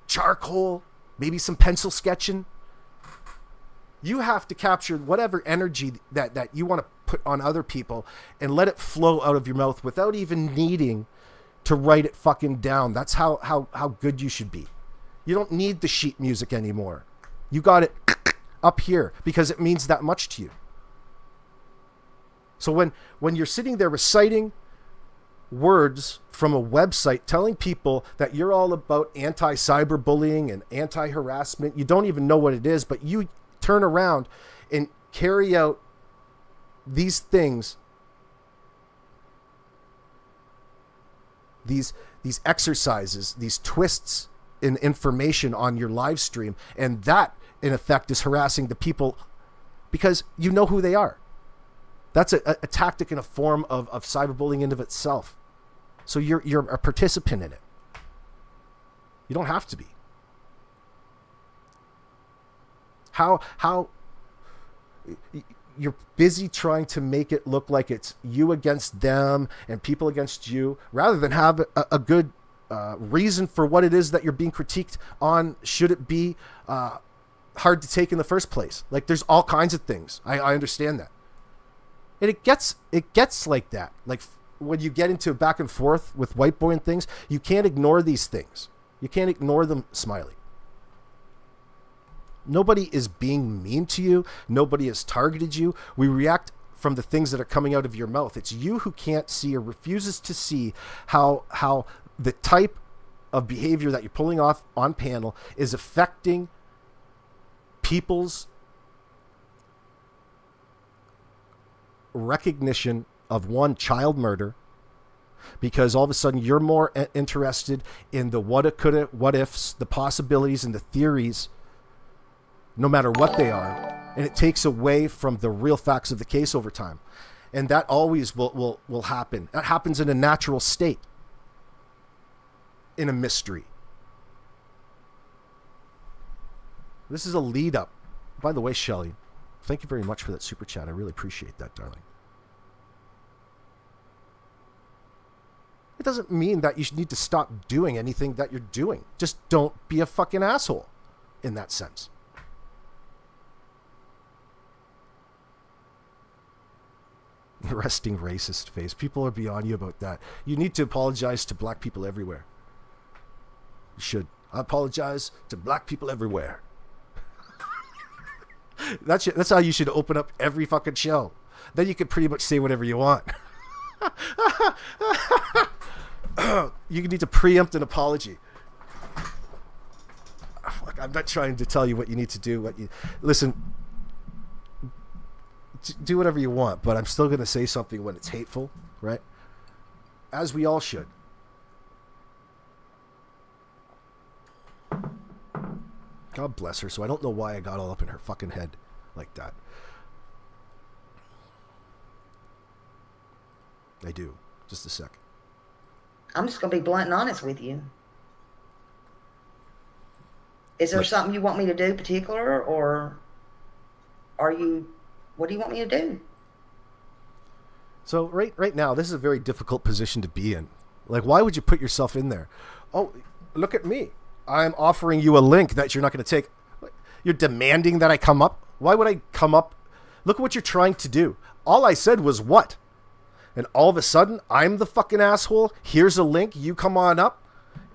A: charcoal, maybe some pencil sketching. You have to capture whatever energy that you want to put on other people and let it flow out of your mouth without even needing to write it fucking down. That's how good you should be. You don't need the sheet music anymore. You got it up here because it means that much to you. So when you're sitting there reciting words from a website telling people that you're all about anti-cyberbullying and anti-harassment, you don't even know what it is, but you turn around and carry out these things, these exercises, these twists in information on your live stream, and that in effect is harassing the people because you know who they are. That's a tactic and a form of cyberbullying in of itself. So you're a participant in it. You don't have to be. How you're busy trying to make it look like it's you against them and people against you, rather than have a good reason for what it is that you're being critiqued on. Should it be hard to take in the first place. Like, there's all kinds of things. I understand that. And it gets like that. Like, when you get into back and forth with white boy and things, you can't ignore these things. You can't ignore them, Smiley. Nobody is being mean to you. Nobody has targeted you. We react from the things that are coming out of your mouth. It's you who can't see or refuses to see how the type of behavior that you're pulling off on panel is affecting people's recognition of, one, child murder, because all of a sudden you're more interested in the woulda, coulda, what ifs, the possibilities and the theories, no matter what they are, and it takes away from the real facts of the case over time. And that always will happen. That happens in a natural state, in a mystery. This is a lead up. By the way, Shelley, thank you very much for that super chat. I really appreciate that, darling. It doesn't mean that you need to stop doing anything that you're doing. Just don't be a fucking asshole in that sense. Resting racist face. People are beyond you about that. You need to apologize to black people everywhere. You should. I apologize to black people everywhere. That's how you should open up every fucking show. Then you can pretty much say whatever you want. You need to preempt an apology. Fuck, I'm not trying to tell you what you need to do. Listen, do whatever you want, but I'm still going to say something when it's hateful, right? As we all should. God bless her. So I don't know why I got all up in her fucking head like that. I do. Just a sec.
B: I'm just going to be blunt and honest with you. Is there something you want me to do particular, or what do you want me to do?
A: So right now, this is a very difficult position to be in. Like, why would you put yourself in there? Oh, look at me. I'm offering you a link that you're not going to take. You're demanding that I come up? Why would I come up? Look at what you're trying to do. All I said was what? And all of a sudden, I'm the fucking asshole. Here's a link. You come on up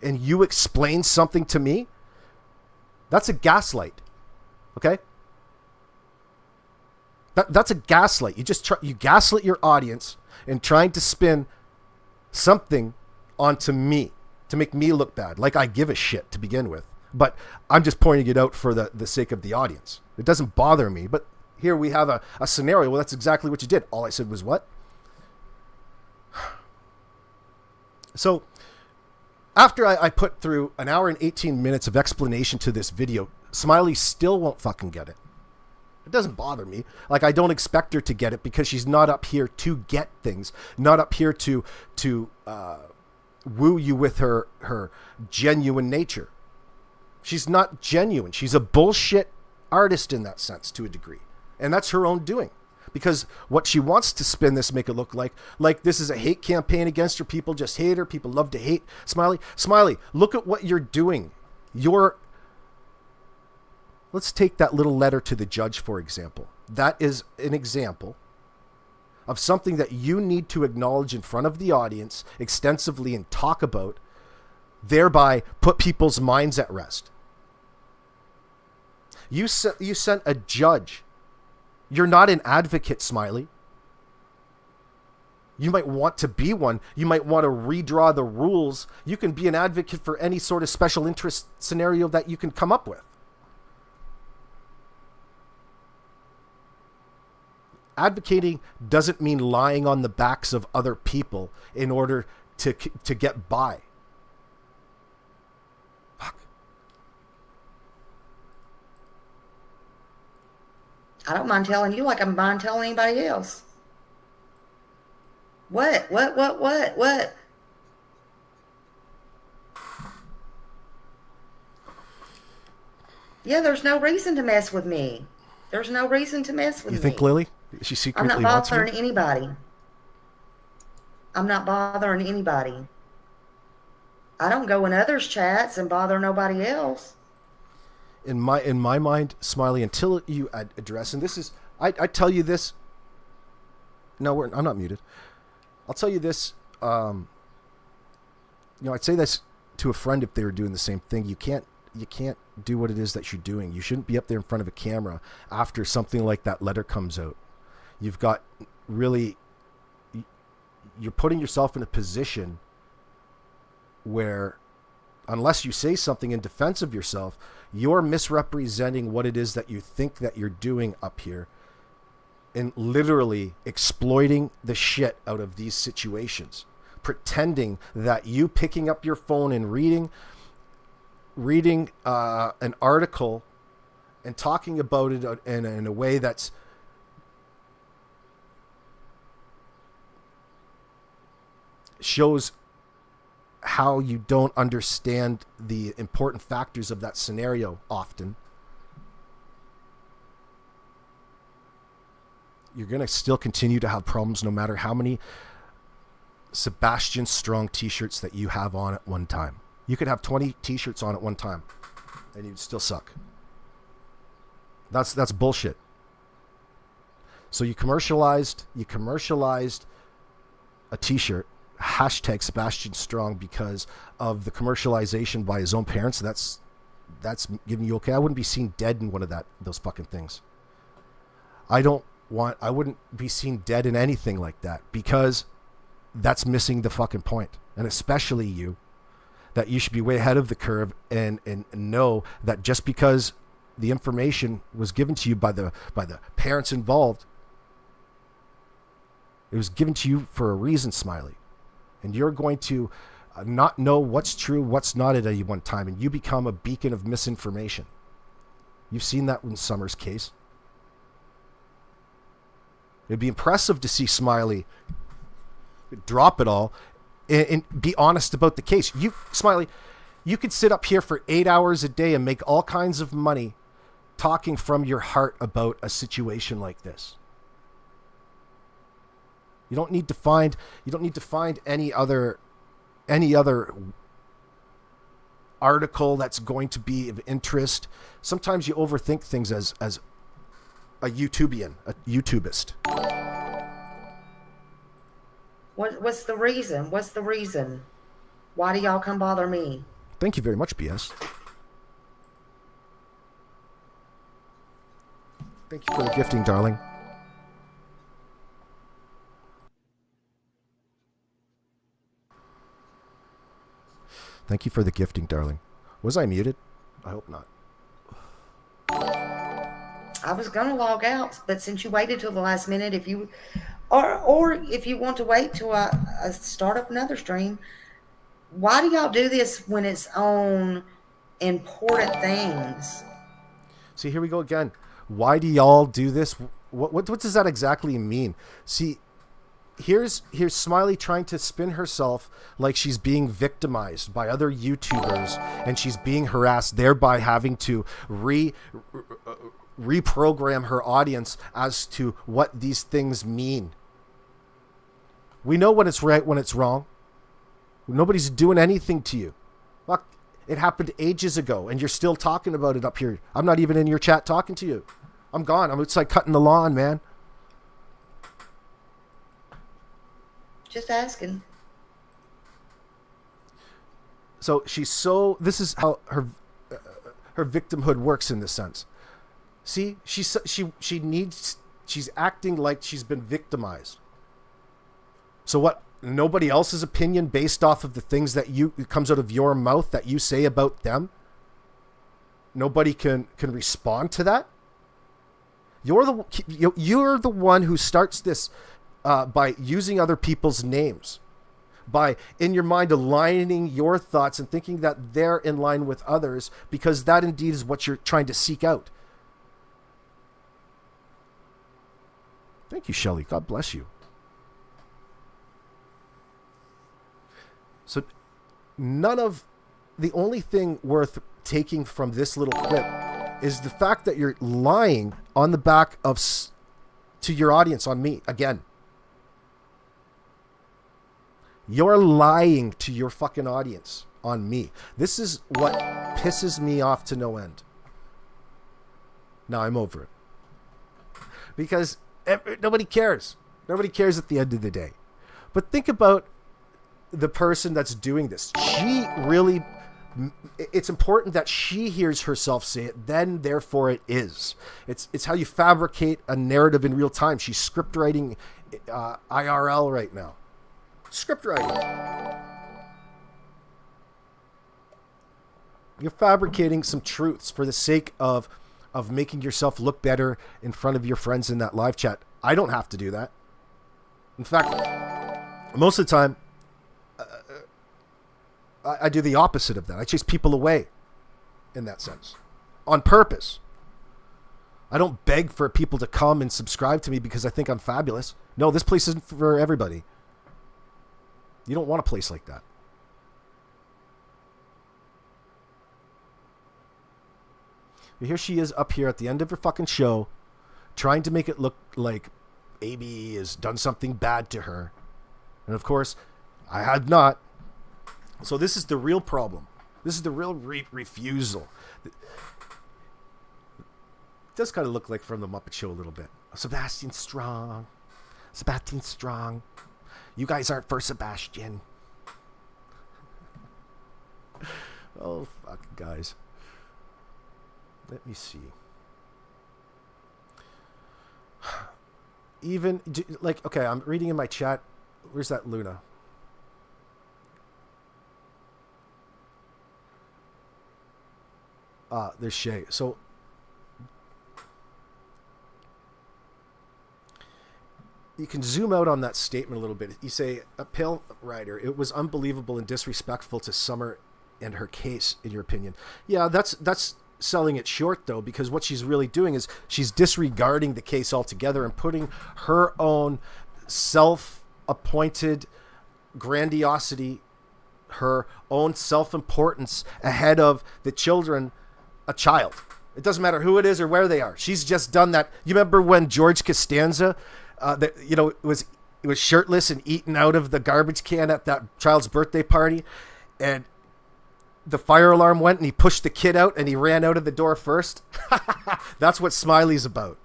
A: and you explain something to me. That's a gaslight. Okay? That's a gaslight. You gaslit your audience and trying to spin something onto me to make me look bad. Like I give a shit to begin with. But I'm just pointing it out for the sake of the audience. It doesn't bother me. But here we have a scenario. Well, that's exactly what you did. All I said was what? So after I put through an hour and 18 minutes of explanation to this video, Smiley still won't fucking get it. It doesn't bother me. Like, I don't expect her to get it because she's not up here to get things, not up here to woo you with her genuine nature. She's not genuine. She's a bullshit artist in that sense to a degree. And that's her own doing. Because what she wants to spin this, make it look like this is a hate campaign against her. People just hate her. People love to hate Smiley. Smiley, look at what you're doing. Let's take that little letter to the judge, for example. That is an example of something that you need to acknowledge in front of the audience extensively and talk about, thereby put people's minds at rest. You sent a judge. You're not an advocate, Smiley. You might want to be one. You might want to redraw the rules. You can be an advocate for any sort of special interest scenario that you can come up with. Advocating doesn't mean lying on the backs of other people in order to get by. Fuck.
B: I don't mind telling you like I mind telling anybody else. What? Yeah, there's no reason to mess with me. There's no reason to mess with me.
A: You think Lily? She secretly
B: I'm not bothering anybody. I'm not bothering anybody. I don't go in others' chats and bother nobody else.
A: in my mind, Smiley, until you address, and this is, I tell you this. No, I'm not muted. I'll tell you this. I'd say this to a friend if they were doing the same thing. You can't do what it is that you're doing. You shouldn't be up there in front of a camera after something like that letter comes out. You've got really, you're putting yourself in a position where, unless you say something in defense of yourself, you're misrepresenting what it is that you think that you're doing up here, and literally exploiting the shit out of these situations, pretending that you picking up your phone and reading an article and talking about it in a way that's shows how you don't understand the important factors of that scenario often. You're going to still continue to have problems no matter how many Sebastian Strong t-shirts that you have on at one time. You could have 20 t-shirts on at one time and you'd still suck. That's bullshit. So you commercialized a t-shirt, hashtag Sebastian Strong, because of the commercialization by his own parents. That's giving you okay. I wouldn't be seen dead in one of those fucking things. I wouldn't be seen dead in anything like that, because that's missing the fucking point. And especially you, that you should be way ahead of the curve and know that just because the information was given to you by the parents involved, it was given to you for a reason, Smiley. And you're going to not know what's true, what's not at any one time, and you become a beacon of misinformation. You've seen that in Summer's case. It'd be impressive to see Smiley drop it all and be honest about the case. Smiley, you could sit up here for 8 hours a day and make all kinds of money talking from your heart about a situation like this. You don't need to find any other article that's going to be of interest. Sometimes you overthink things as a YouTubist.
B: What's the reason? What's the reason? Why do y'all come bother me?
A: Thank you very much, BS. Thank you for the gifting, darling. Thank you for the gifting, darling. Was I muted? I hope not.
B: I was gonna log out, but since you waited till the last minute, if you or if you want to wait till I start up another stream, why do y'all do this when it's on important things?
A: See, here we go again. Why do y'all do this? What does that exactly mean? See, here's Smiley trying to spin herself like she's being victimized by other YouTubers and she's being harassed, thereby having to reprogram her audience as to what these things mean. We know when it's right, when it's wrong. Nobody's doing anything to you. Fuck, it happened ages ago and you're still talking about it up here. I'm not even in your chat talking to you. I'm gone. I'm outside cutting the lawn, man.
B: Just asking.
A: So this is how her victimhood works in this sense. See, she's acting like she's been victimized. So what? Nobody else's opinion based off of the things that it comes out of your mouth that you say about them. Nobody can respond to that. You're the one who starts this by using other people's names, by in your mind aligning your thoughts and thinking that they're in line with others, because that indeed is what you're trying to seek out. Thank you, Shelley. God bless you. So the only thing worth taking from this little clip is the fact that you're lying on the back of to your audience, on me again. You're lying to your fucking audience on me. This is what pisses me off to no end. Now I'm over it. Because nobody cares. Nobody cares at the end of the day. But think about the person that's doing this. She really... It's important that she hears herself say it, then therefore it is. It's how you fabricate a narrative in real time. She's script writing IRL right now. Script writing. You're fabricating some truths for the sake of making yourself look better in front of your friends in that live chat. I don't have to do that. In fact, most of the time, I do the opposite of that. I chase people away in that sense. On purpose. I don't beg for people to come and subscribe to me because I think I'm fabulous. No, this place isn't for everybody. You don't want a place like that. But here she is up here at the end of her fucking show trying to make it look like AB has done something bad to her. And of course, I had not. So this is the real problem. This is the real refusal. It does kind of look like from the Muppet Show a little bit. Sebastian Strong. Sebastian Strong. You guys aren't for Sebastian. Oh, fuck, guys. Let me see. Even, like, okay, I'm reading in my chat. Where's that Luna? There's Shay. So, you can zoom out on that statement a little bit. You say, a pale rider, it was unbelievable and disrespectful to Summer and her case, in your opinion. Yeah, that's selling it short, though, because what she's really doing is she's disregarding the case altogether and putting her own self-appointed grandiosity, her own self-importance ahead of the children, a child. It doesn't matter who it is or where they are. She's just done that. You remember when George Costanza, was shirtless and eaten out of the garbage can at that child's birthday party, and the fire alarm went and he pushed the kid out and he ran out of the door first? That's what Smiley's about.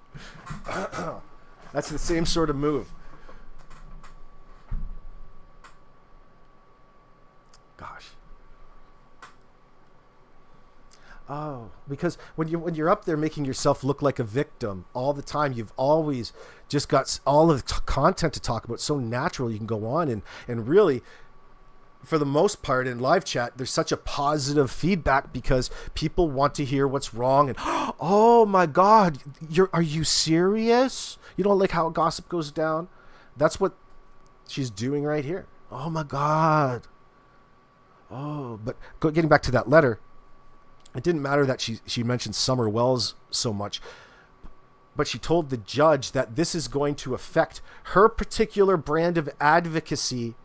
A: That's the same sort of move. Gosh. Oh, because when you're up there making yourself look like a victim all the time, you've always just got all of the content to talk about. So natural, you can go on and really, for the most part in live chat, there's such a positive feedback because people want to hear what's wrong and, oh my God, are you serious? You don't like how gossip goes down? That's what she's doing right here. Oh my God. Oh, but getting back to that letter, it didn't matter that she mentioned Summer Wells so much, but she told the judge that this is going to affect her particular brand of advocacy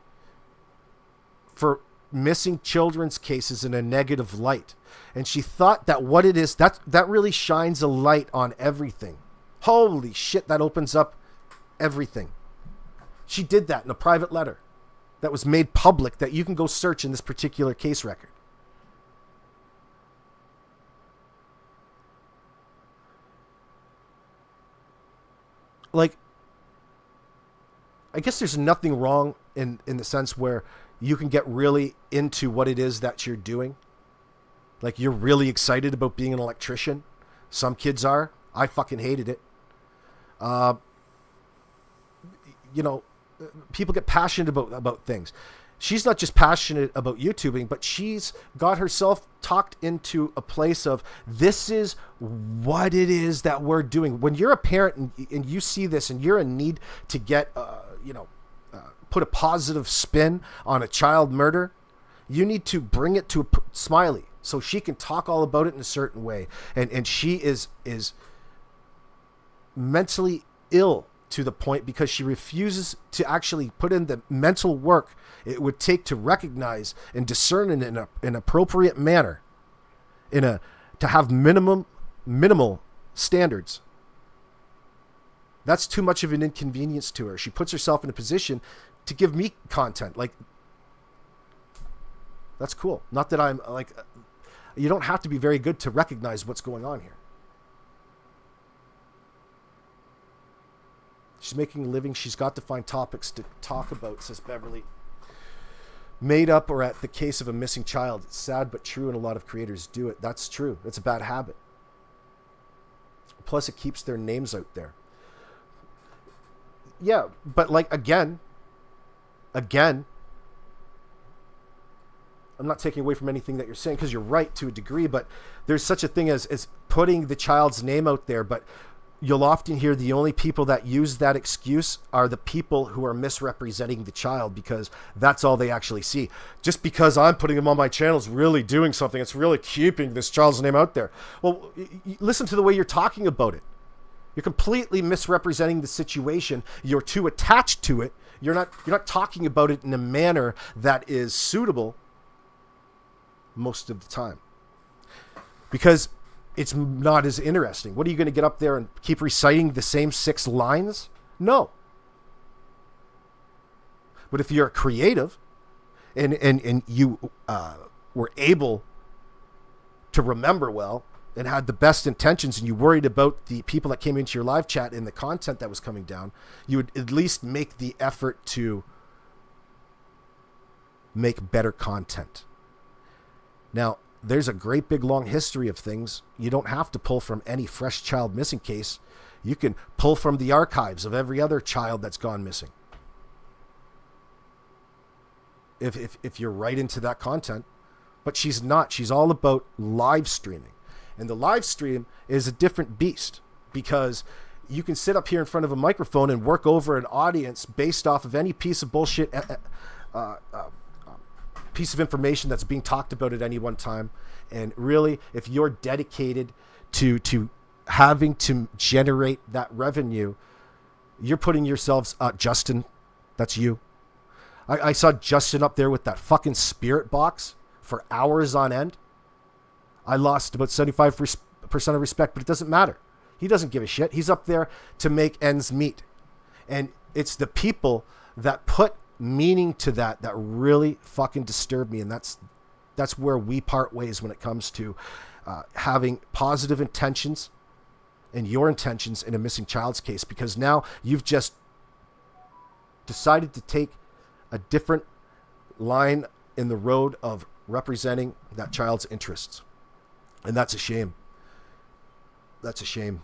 A: for missing children's cases in a negative light. And she thought that what it is, that really shines a light on everything. Holy shit, that opens up everything. She did that in a private letter that was made public that you can go search in this particular case record. Like, I guess there's nothing wrong in the sense where you can get really into what it is that you're doing. Like, you're really excited about being an electrician. Some kids are. I fucking hated it. People get passionate about things. She's not just passionate about YouTubing, but she's got herself talked into a place of, this is what it is that we're doing. When you're a parent and you see this and you're in need to get, put a positive spin on a child murder, you need to bring it to Smiley so she can talk all about it in a certain way. And she is mentally ill to the point because she refuses to actually put in the mental work it would take to recognize and discern in an appropriate manner, to have minimal standards. That's too much of an inconvenience to her. She puts herself in a position to give me content. Like, that's cool. Not that I'm like, you don't have to be very good to recognize what's going on here. She's making a living. She's got to find topics to talk about, says Beverly. Made up or at the case of a missing child. It's sad but true, and a lot of creators do it. That's true. It's a bad habit. Plus, it keeps their names out there. Yeah, but like, again, I'm not taking away from anything that you're saying, because you're right to a degree, but there's such a thing as putting the child's name out there, but you'll often hear the only people that use that excuse are the people who are misrepresenting the child, because that's all they actually see. Just because I'm putting them on my channel is really doing something. It's really keeping this child's name out there. Well, listen to the way you're talking about it. You're completely misrepresenting the situation. You're too attached to it. You're not talking about it in a manner that is suitable most of the time, because it's not as interesting. What are you going to get up there and keep reciting the same 6 lines? No. But if you're creative and you were able to remember well and had the best intentions, and you worried about the people that came into your live chat and the content that was coming down, you would at least make the effort to make better content. Now, there's a great big long history of things. You don't have to pull from any fresh child missing case. You can pull from the archives of every other child that's gone missing. If you're right into that content. But she's not. She's all about live streaming. And the live stream is a different beast, because you can sit up here in front of a microphone and work over an audience based off of any piece of bullshit piece of information that's being talked about at any one time. And really, if you're dedicated to having to generate that revenue, you're putting yourselves, Justin, that's you. I saw Justin up there with that fucking spirit box for hours on end. I lost about 75% of respect, but it doesn't matter. He doesn't give a shit. He's up there to make ends meet. And it's the people that put meaning to that really fucking disturb me. And that's where we part ways when it comes to having positive intentions and your intentions in a missing child's case, because now you've just decided to take a different line in the road of representing that child's interests. And that's a shame. That's a shame.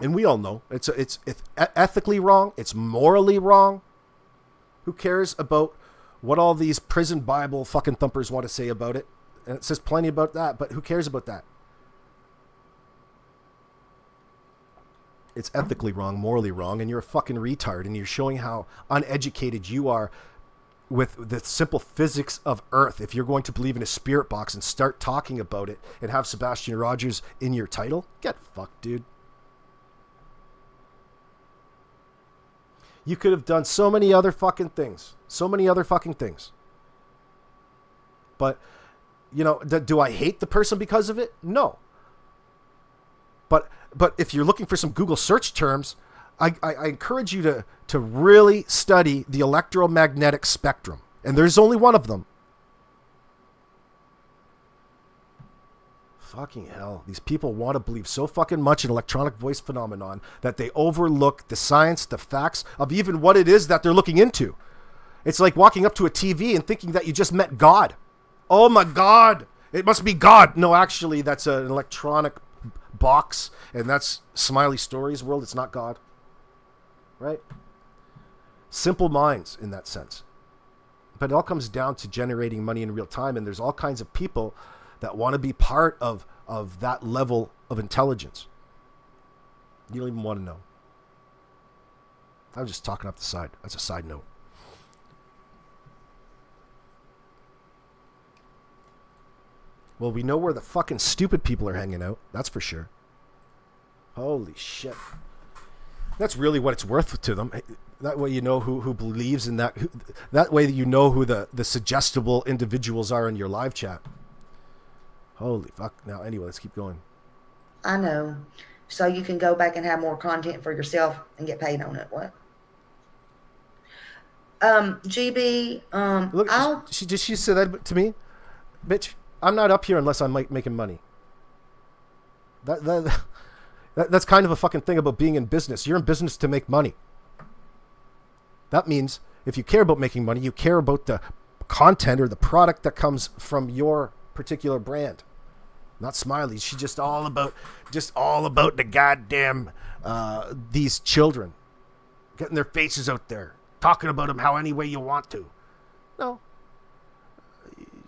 A: And we all know it's ethically wrong. It's morally wrong. Who cares about what all these prison Bible fucking thumpers want to say about it? And it says plenty about that, but who cares about that? It's ethically wrong, morally wrong, and you're a fucking retard, and you're showing how uneducated you are with the simple physics of Earth. If you're going to believe in a spirit box and start talking about it and have Sebastian Rogers in your title, get fucked, dude. You could have done so many other fucking things. So many other fucking things. But, you know, do I hate the person because of it? No. But if you're looking for some Google search terms, I encourage you to really study the electromagnetic spectrum. And there's only one of them. Fucking hell. These people want to believe so fucking much in electronic voice phenomenon that they overlook the science, the facts of even what it is that they're looking into. It's like walking up to a TV and thinking that you just met God. Oh my God. It must be God. No, actually, that's an electronic box, and that's Smiley Stories world. It's not God. Right? Simple minds in that sense. But it all comes down to generating money in real time, and there's all kinds of people that want to be part of that level of intelligence. You don't even want to know. I was just talking up the side. That's a side note. Well, we know where the fucking stupid people are hanging out. That's for sure. Holy shit. That's really what it's worth to them. That way you know who believes in that. That way you know who the suggestible individuals are in your live chat. Holy fuck. Now, anyway, let's keep going.
B: I know. So you can go back and have more content for yourself and get paid on it. What? GB,
A: look, she said that to me? Bitch, I'm not up here unless I'm making money. That's kind of a fucking thing about being in business. You're in business to make money. That means if you care about making money, you care about the content or the product that comes from your particular brand. Not Smiley. She's just all about the goddamn these children getting their faces out there, talking about them how any way you want to. No.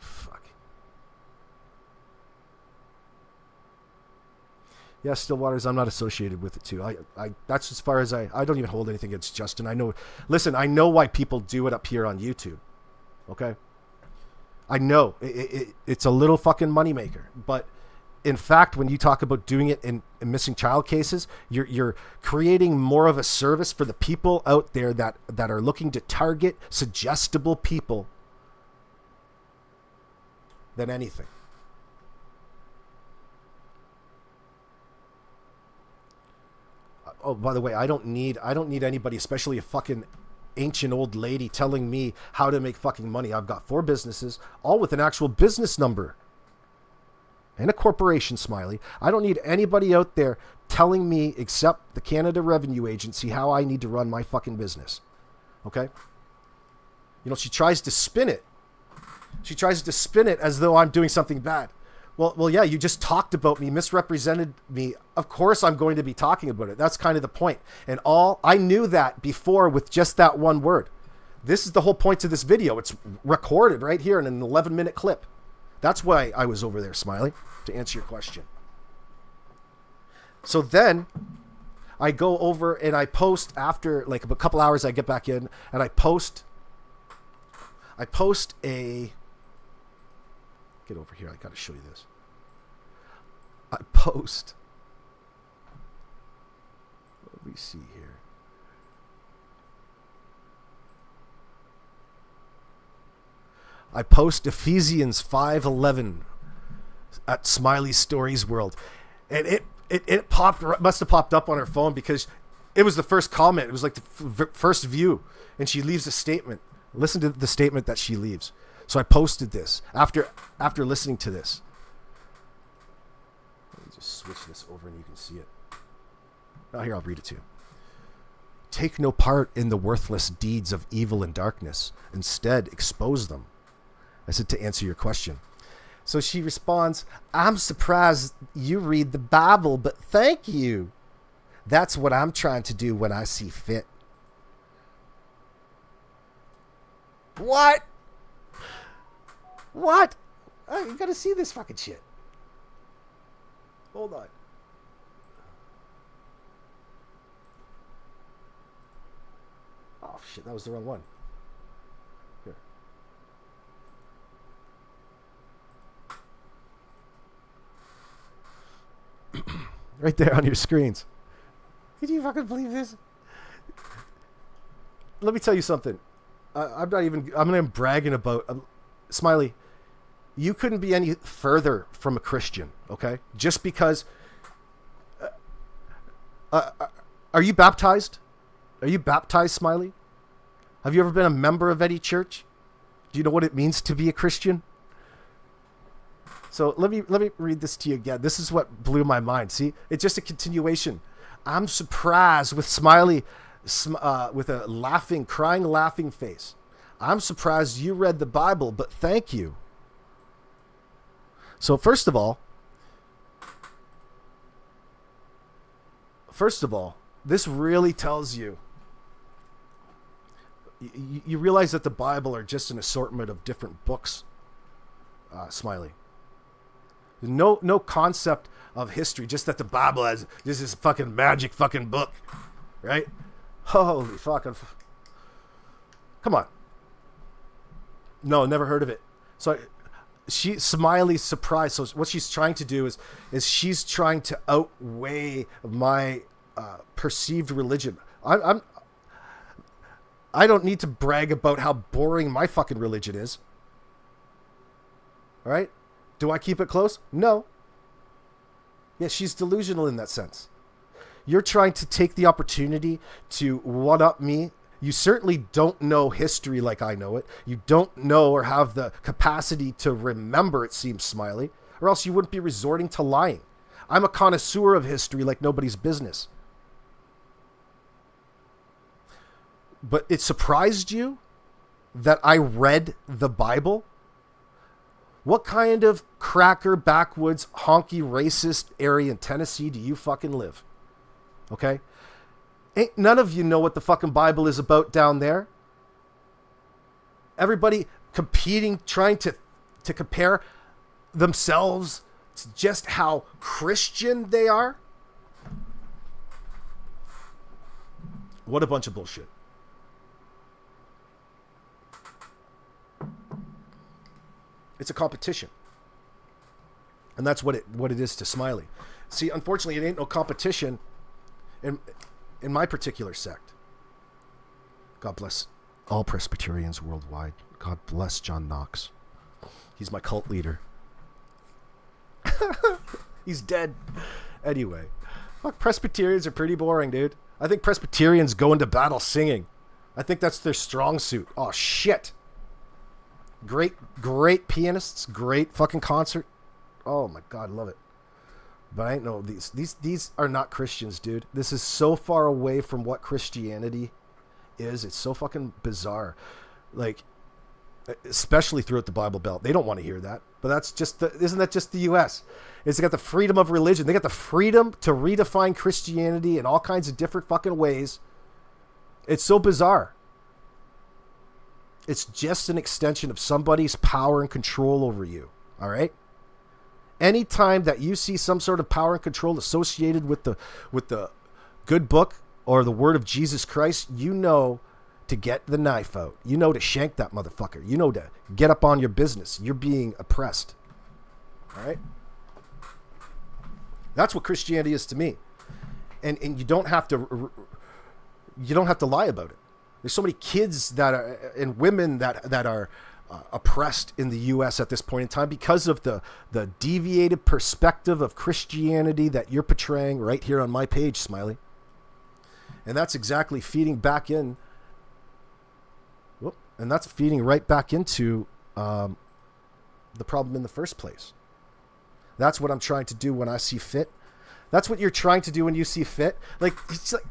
A: Fuck. Yeah, Stillwaters, I'm not associated with it too. I that's as far as I don't even hold anything against Justin. I know why people do it up here on YouTube. Okay? I know it's a little fucking moneymaker, but in fact, when you talk about doing it in missing child cases, you're creating more of a service for the people out there that are looking to target suggestible people than anything. Oh, by the way, I don't need anybody, especially a fucking ancient old lady, telling me how to make fucking money. I've got 4 businesses, all with an actual business number. And a corporation, Smiley. I don't need anybody out there telling me, except the Canada Revenue Agency, how I need to run my fucking business. Okay? You know, she tries to spin it. She tries to spin it as though I'm doing something bad. Well, yeah, you just talked about me, misrepresented me. Of course I'm going to be talking about it. That's kind of the point. And I knew that before with just that one word. This is the whole point of this video. It's recorded right here in an 11-minute clip. That's why I was over there, Smiley, to answer your question. So then I go over and I post after like a couple hours. I get back in and I post a... Get over here. I got to show you this. Let me see here. I post Ephesians 5:11 at Smiley Stories World, and it must have popped up on her phone because it was the first comment. It was like the first view, and she leaves a statement. Listen to the statement that she leaves. So I posted this after listening to this. Let me just switch this over and you can see it. Oh, here, I'll read it to you. Take no part in the worthless deeds of evil and darkness. Instead, expose them. I said, to answer your question. So she responds, I'm surprised you read the Bible, but thank you. That's what I'm trying to do when I see fit. What? Oh, you gotta see this fucking shit. Hold on. Oh shit, that was the wrong one. Here. Right there on your screens. Can you fucking believe this? Let me tell you something. I'm not even bragging about... Smiley, you couldn't be any further from a Christian, okay? Just because... are you baptized? Are you baptized, Smiley? Have you ever been a member of any church? Do you know what it means to be a Christian? So let me read this to you again. This is what blew my mind. See, it's just a continuation. I'm surprised with Smiley, with a crying, laughing face. I'm surprised you read the Bible, but thank you. So first of all, this really tells you, you realize that the Bible are just an assortment of different books, Smiley. No concept of history, just that the Bible has this fucking magic fucking book, right? Holy fucking... Come on. No, never heard of it. So Smiley's surprised. So what she's trying to do is she's trying to outweigh my perceived religion. I don't need to brag about how boring my fucking religion is. All right? Do I keep it close? No. Yeah, she's delusional in that sense. You're trying to take the opportunity to one-up me. You certainly don't know history like I know it. You don't know or have the capacity to remember, it seems, Smiley, or else you wouldn't be resorting to lying. I'm a connoisseur of history like nobody's business. But it surprised you that I read the Bible? What kind of cracker, backwoods, honky, racist area in Tennessee do you fucking live? Okay? Ain't none of you know what the fucking Bible is about down there. Everybody competing, trying to compare themselves to just how Christian they are. What a bunch of bullshit. It's a competition. And that's what it is to Smiley. See, unfortunately, it ain't no competition in my particular sect. God bless all Presbyterians worldwide. God bless John Knox. He's my cult leader. He's dead. Anyway, fuck, Presbyterians are pretty boring, dude. I think Presbyterians go into battle singing. I think that's their strong suit. Oh, shit. Great pianists. Great fucking concert. Oh, my God, love it. But I know these are not Christians, dude. This is so far away from what Christianity is. It's so fucking bizarre. Like, especially throughout the Bible Belt. They don't want to hear that. But that's just isn't that just the U.S.? It's got the freedom of religion. They got the freedom to redefine Christianity in all kinds of different fucking ways. It's so bizarre. It's just an extension of somebody's power and control over you. All right? Anytime that you see some sort of power and control associated with the good book or the word of Jesus Christ, you know to get the knife out. You know to shank that motherfucker. You know to get up on your business. You're being oppressed. All right? That's what Christianity is to me. And you don't have to lie about it. There's so many kids that are, and women that are oppressed in the U.S. at this point in time because of the deviated perspective of Christianity that you're portraying right here on my page, Smiley. And that's exactly feeding back in. And that's feeding right back into the problem in the first place. That's what I'm trying to do when I see fit. That's what you're trying to do when you see fit. Like, it's like,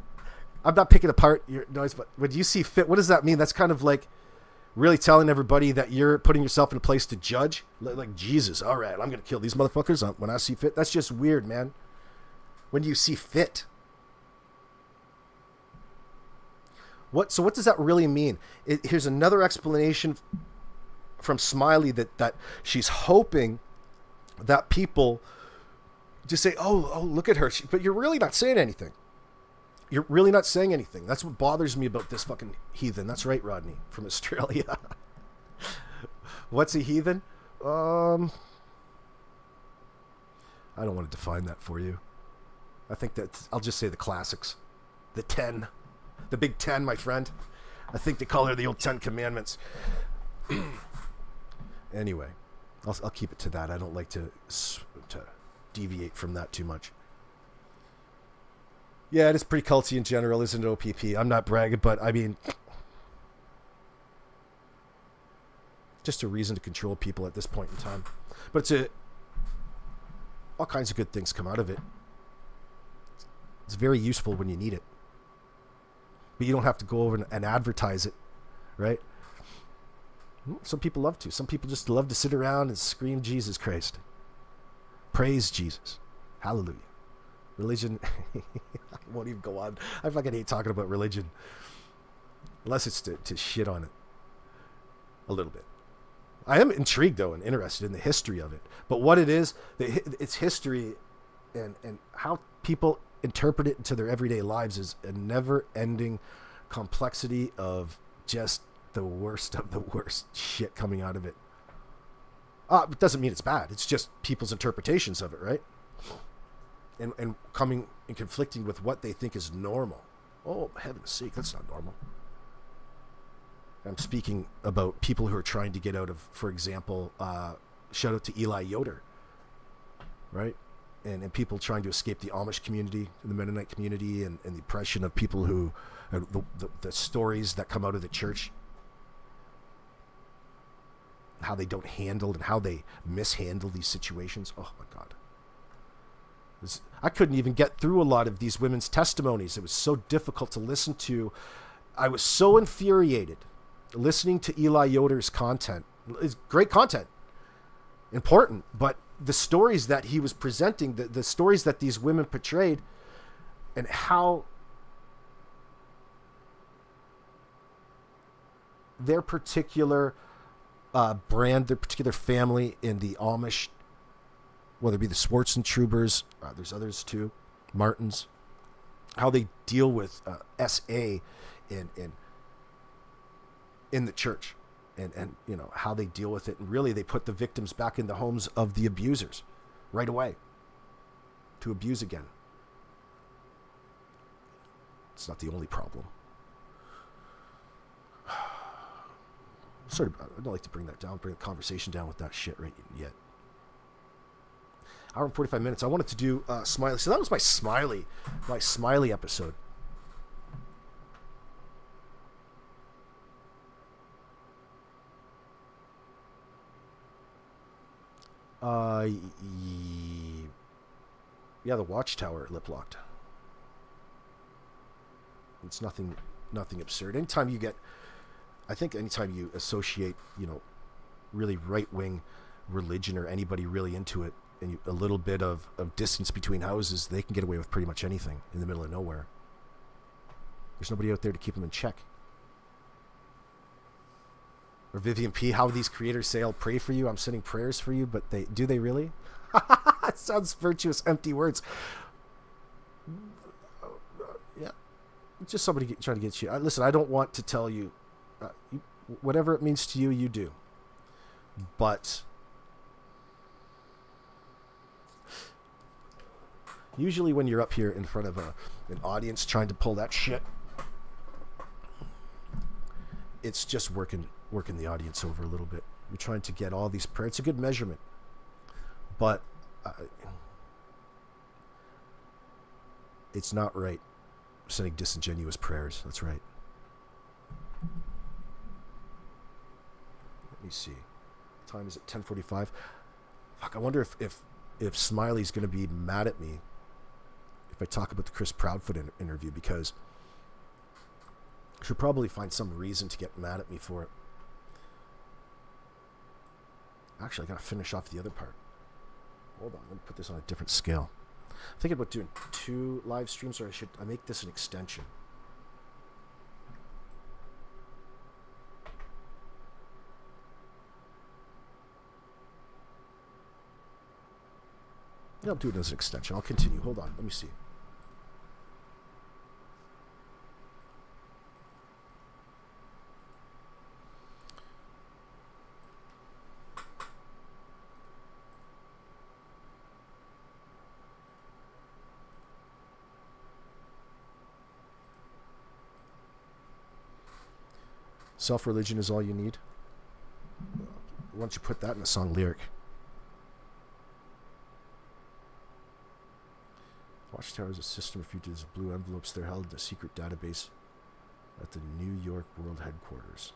A: I'm not picking apart your noise, but when you see fit, what does that mean? That's kind of like really telling everybody that you're putting yourself in a place to judge. Like, Jesus, all right, I'm going to kill these motherfuckers when I see fit. That's just weird, man. When you see fit. So what does that really mean? Here's another explanation from Smiley that she's hoping that people just say, oh, look at her. But you're really not saying anything. You're really not saying anything. That's what bothers me about this fucking heathen. That's right, Rodney, from Australia. What's a heathen? I don't want to define that for you. I think I'll just say the classics. The 10. The Big 10, my friend. I think they call her the old 10 Commandments. Anyway, I'll keep it to that. I don't like to deviate from that too much. Yeah, it is pretty culty in general, isn't it, OPP? I'm not bragging, but I mean, just a reason to control people at this point in time. But all kinds of good things come out of it. It's very useful when you need it. But you don't have to go over and advertise it, right? Some people love to. Some people just love to sit around and scream Jesus Christ. Praise Jesus. Hallelujah. Religion, I won't even go on. I fucking hate talking about religion. Unless it's to shit on it. A little bit. I am intrigued, though, and interested in the history of it. But what it is, its history and how people interpret it into their everyday lives is a never-ending complexity of just the worst of the worst shit coming out of it. It doesn't mean it's bad. It's just people's interpretations of it, right? And coming and conflicting with what they think is normal. Oh, heaven's sake, that's not normal. I'm speaking about people who are trying to get out of, for example, shout out to Eli Yoder, right? And people trying to escape the Amish community, the Mennonite community, and the oppression of people who, the stories that come out of the church, how they don't handle and how they mishandle these situations. Oh my God. I couldn't even get through a lot of these women's testimonies. It was so difficult to listen to. I was so infuriated listening to Eli Yoder's content. It's great content, important, but the stories that he was presenting, the stories that these women portrayed, and how their particular brand, their particular family in the Amish, whether it be the Schwarzentroubers, there's others too, Martins, how they deal with SA in the church, and you know how they deal with it, and really they put the victims back in the homes of the abusers right away to abuse again. It's not the only problem. I don't like to bring the conversation down with that shit right yet. Hour and 45 minutes. I wanted to do Smiley. So that was my Smiley episode. Yeah, the Watchtower lip locked. It's nothing absurd. Anytime you associate, really right-wing religion or anybody really into it, and a little bit of distance between houses, they can get away with pretty much anything in the middle of nowhere. There's nobody out there to keep them in check. Or Vivian P., how these creators say, I'll pray for you, I'm sending prayers for you, but do they really? It sounds virtuous, empty words. Yeah. It's just somebody trying to get you. Listen, I don't want to tell you, whatever it means to you, you do. But usually when you're up here in front of an audience trying to pull that shit, it's just working the audience over a little bit. You're trying to get all these prayers. It's a good measurement. But it's not right sending disingenuous prayers. That's right. Let me see. Time is at 10:45. Fuck, I wonder if Smiley's going to be mad at me if I talk about the Chris Proudfoot interview, because she'll probably find some reason to get mad at me for it. Actually, I got to finish off the other part. Hold on, let me put this on a different scale. I'm thinking about doing 2 live streams, or I make this an extension. Yeah, I'll do it as an extension. I'll continue. Hold on, let me see. Self-religion is all you need. Once you put that in a song lyric. Watchtower is a system of fugitives of blue envelopes. They're held in a secret database at the New York World Headquarters.